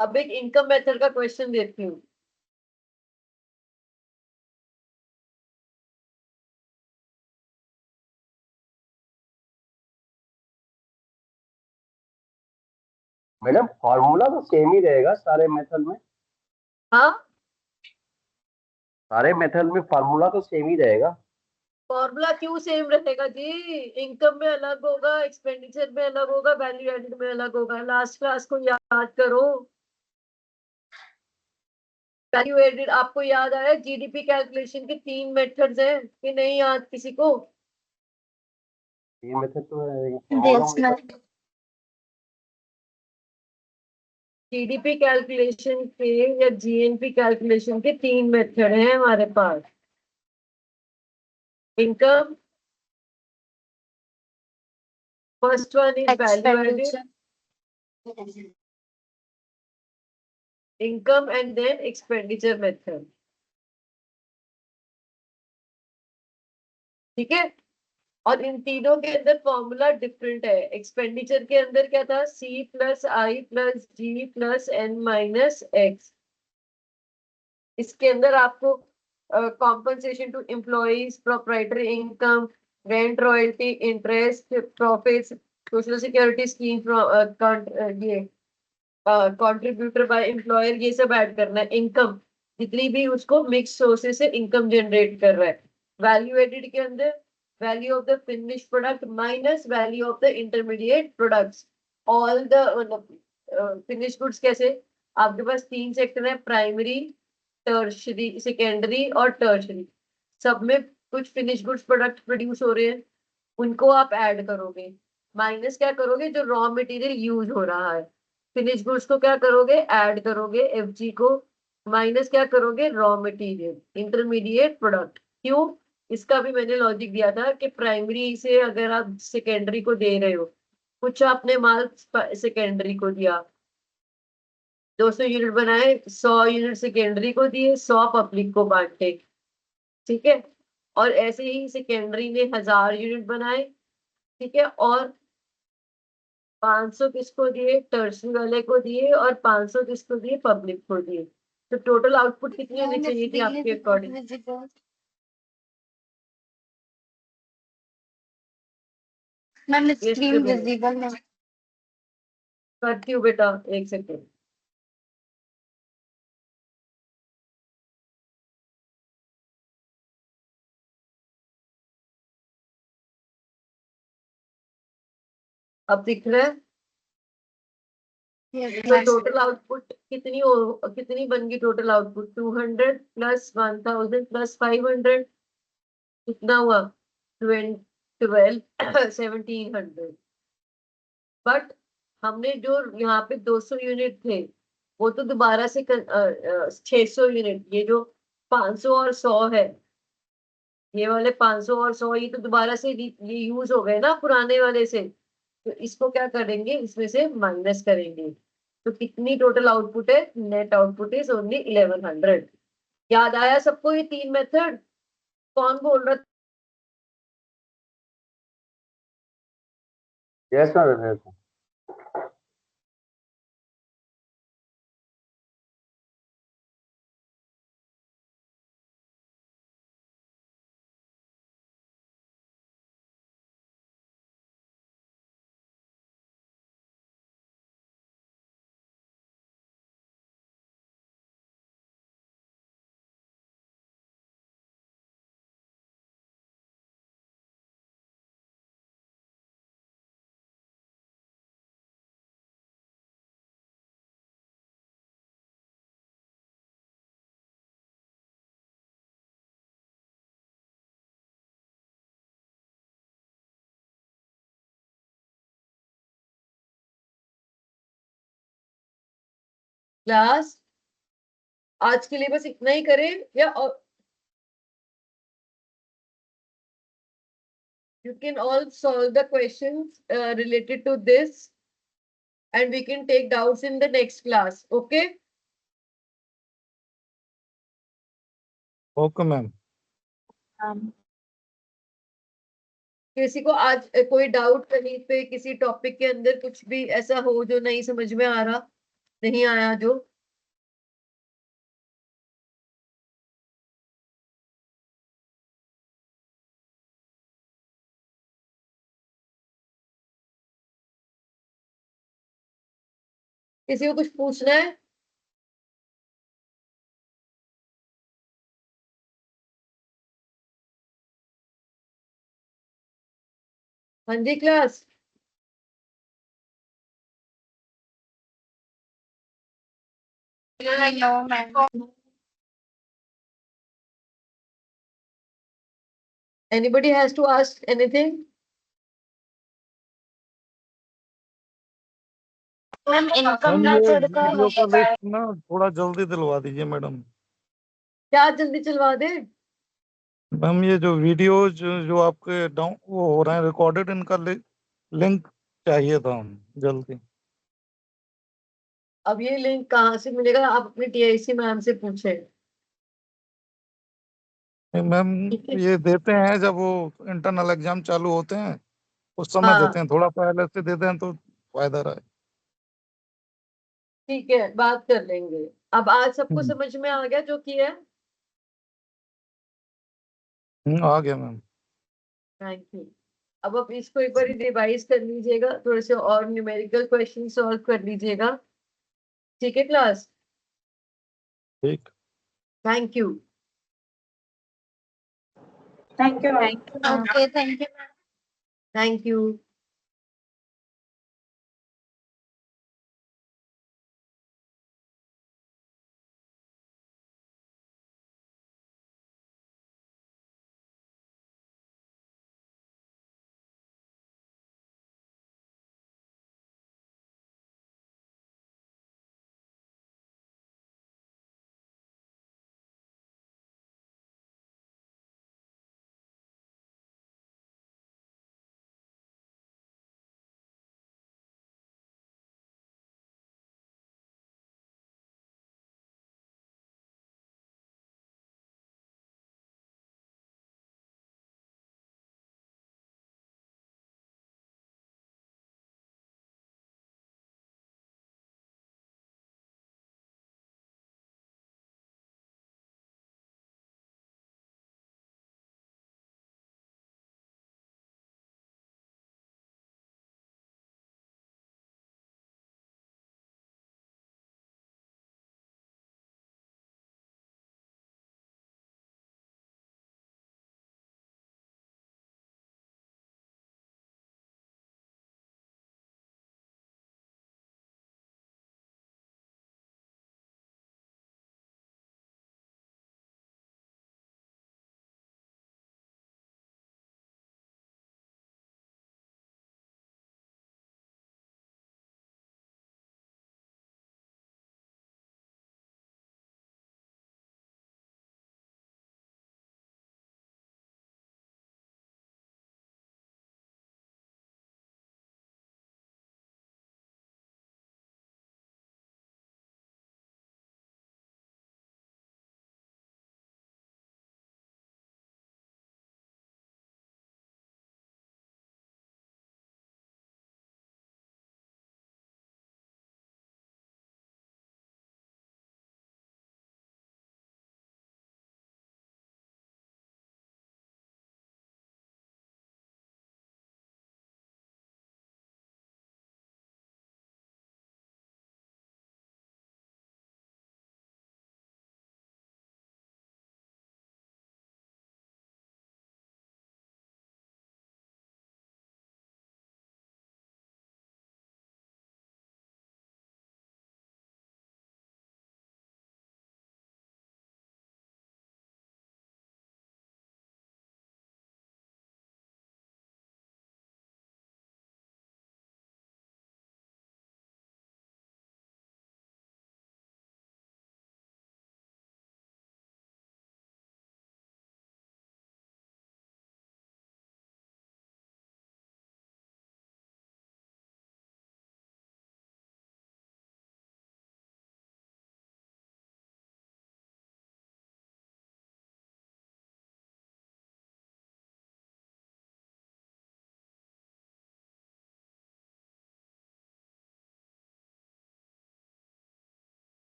अब एक इनकम मेथड का क्वेश्चन देती हूँ। मैडम फॉर्मूला तो सेम ही रहेगा सारे मेथड में। हाँ, सारे मेथड में फार्मूला तो सेम ही रहेगा। फॉर्मूला क्यों सेम रहेगा जी? इनकम में अलग होगा, एक्सपेंडिचर में अलग होगा, वैल्यू एडेड में अलग होगा। लास्ट क्लास को याद करो। वैल्यू एडेड आपको याद आया? GDP कैलकुलेशन के 3 मेथड्स हैं कि नहीं याद किसी को? ये मेथड तो Yes, ma'am. GDP कैलकुलेशन के या GNP कैलकुलेशन के 3 मेथड हैं हमारे पास। Income, first one is value added, Expenditure. income and then expenditure method. ठीक है, और इन तीनों के अंदर फॉर्मूला डिफरेंट है। एक्सपेंडिचर के अंदर क्या था, C plus I plus G plus N minus X. इसके अंदर आपको compensation to employees, proprietary income, rent, royalty, interest, profits, social security scheme, ये कंट्रीब्यूटर बाय एम्प्लॉयर, ये सब ऐड करना है। इनकम जितनी भी उसको मिक्स सोर्सेस से इनकम जनरेट कर रहा है। वैल्यू एडेड के अंदर value of the finish product minus value of the intermediate products. All the finish goods कैसे, आपके पास तीन सेक्टर है, प्राइमरी, टर्शरी, सेकेंडरी और टर्शरी। सब में कुछ फिनिश गुड्स प्रोडक्ट प्रोड्यूस हो रहे हैं, उनको आप ऐड करोगे। माइनस क्या करोगे, जो रॉ मटेरियल यूज हो रहा है। फिनिश गुड्स को क्या करोगे, ऐड करोगे एफजी को, माइनस क्या करोगे, रॉ मटेरियल, इंटरमीडिएट प्रोडक्ट। क्यों, इसका भी मैंने लॉजिक दिया था कि प्राइमरी से अगर आप सेकेंडरी को दे रहे हो, कुछ आपने माल सेकेंडरी को दिया, 200 यूनिट बनाए, 100 यूनिट सेकेंडरी को दिए, 100 पब्लिक को बांटे। ठीक है, और ऐसे ही सेकेंडरी ने 1000 यूनिट बनाए, ठीक है, और 500 किसको दिए, टर्शरी वाले को दिए, और 500 किसको दिए, पब्लिक को दिए। तो टोटल आउटपुट कितनी होनी चाहिए थी आपके according? Ma'am Yes, screen Tribhuvan. Visible है। करती हूँ बेटा, एक सेकेंड। अब दिख रहा है? तो टोटल आउटपुट कितनी बन गई, टोटल आउटपुट 200 प्लस 1000 प्लस 500, कितना हुआ, 1700। बट हमने जो यहाँ पे 200 यूनिट थे, वो तो दोबारा से 600 यूनिट, ये जो 500 और 100 है, ये वाले 500 और 100 ये तो दोबारा से ये यूज हो गए ना पुराने वाले से, तो इसको क्या करेंगे, इसमें से माइनस करेंगे। तो कितनी टोटल आउटपुट है, नेट आउटपुट इज ओनली 1100। याद आया सबको ये तीन मेथड? कौन बोल रहा? Yes sir. क्लास आज के लिए बस इतना ही करें, या और you can all solve the questions related to this, and we can take doubts in the next class. Okay? Okay ma'am. किसी को आज कोई डाउट कहीं पे किसी टॉपिक के अंदर कुछ भी ऐसा हो जो नहीं समझ में आ रहा, नहीं आया जो? किसी को कुछ पूछना है? हाँ जी class. No ma'am. Anybody has to ask anything? Ma'am income ma'am ये मेथड का वीडियो का लिस्ट ना थोड़ा जल्दी दिलवा दीजिए मैडम। क्या जल्दी चलवा दे? मैम ये जो वीडियो जो आपके डाउन वो हो रहे हैं रिकॉर्डेड, इनका लिंक चाहिए था जल्दी। अब ये लिंक कहाँ से मिलेगा, आप अपने टीआईसी मैम से पूछे। मैम ठीक है। ये देते हैं जब वो इंटरनल एग्जाम चालू होते हैं उस समय हाँ देते हैं, थोड़ा पहले से देते हैं तो फायदा रहे। ठीक है, बात कर लेंगे। अब आज सबको हम्म, समझ में आ गया जो किया है? आ गया मैम। Thank you. अब आप इसको एक बार रिवाइज कर लीजिएगा, थोड़े से और न्यूमेरिकल क्वेश्चन सॉल्व कर लीजिएगा। ठीक है क्लास? ठीक। Thank you. Thank you. Thank you, ma'am. Okay, thank you. Thank you.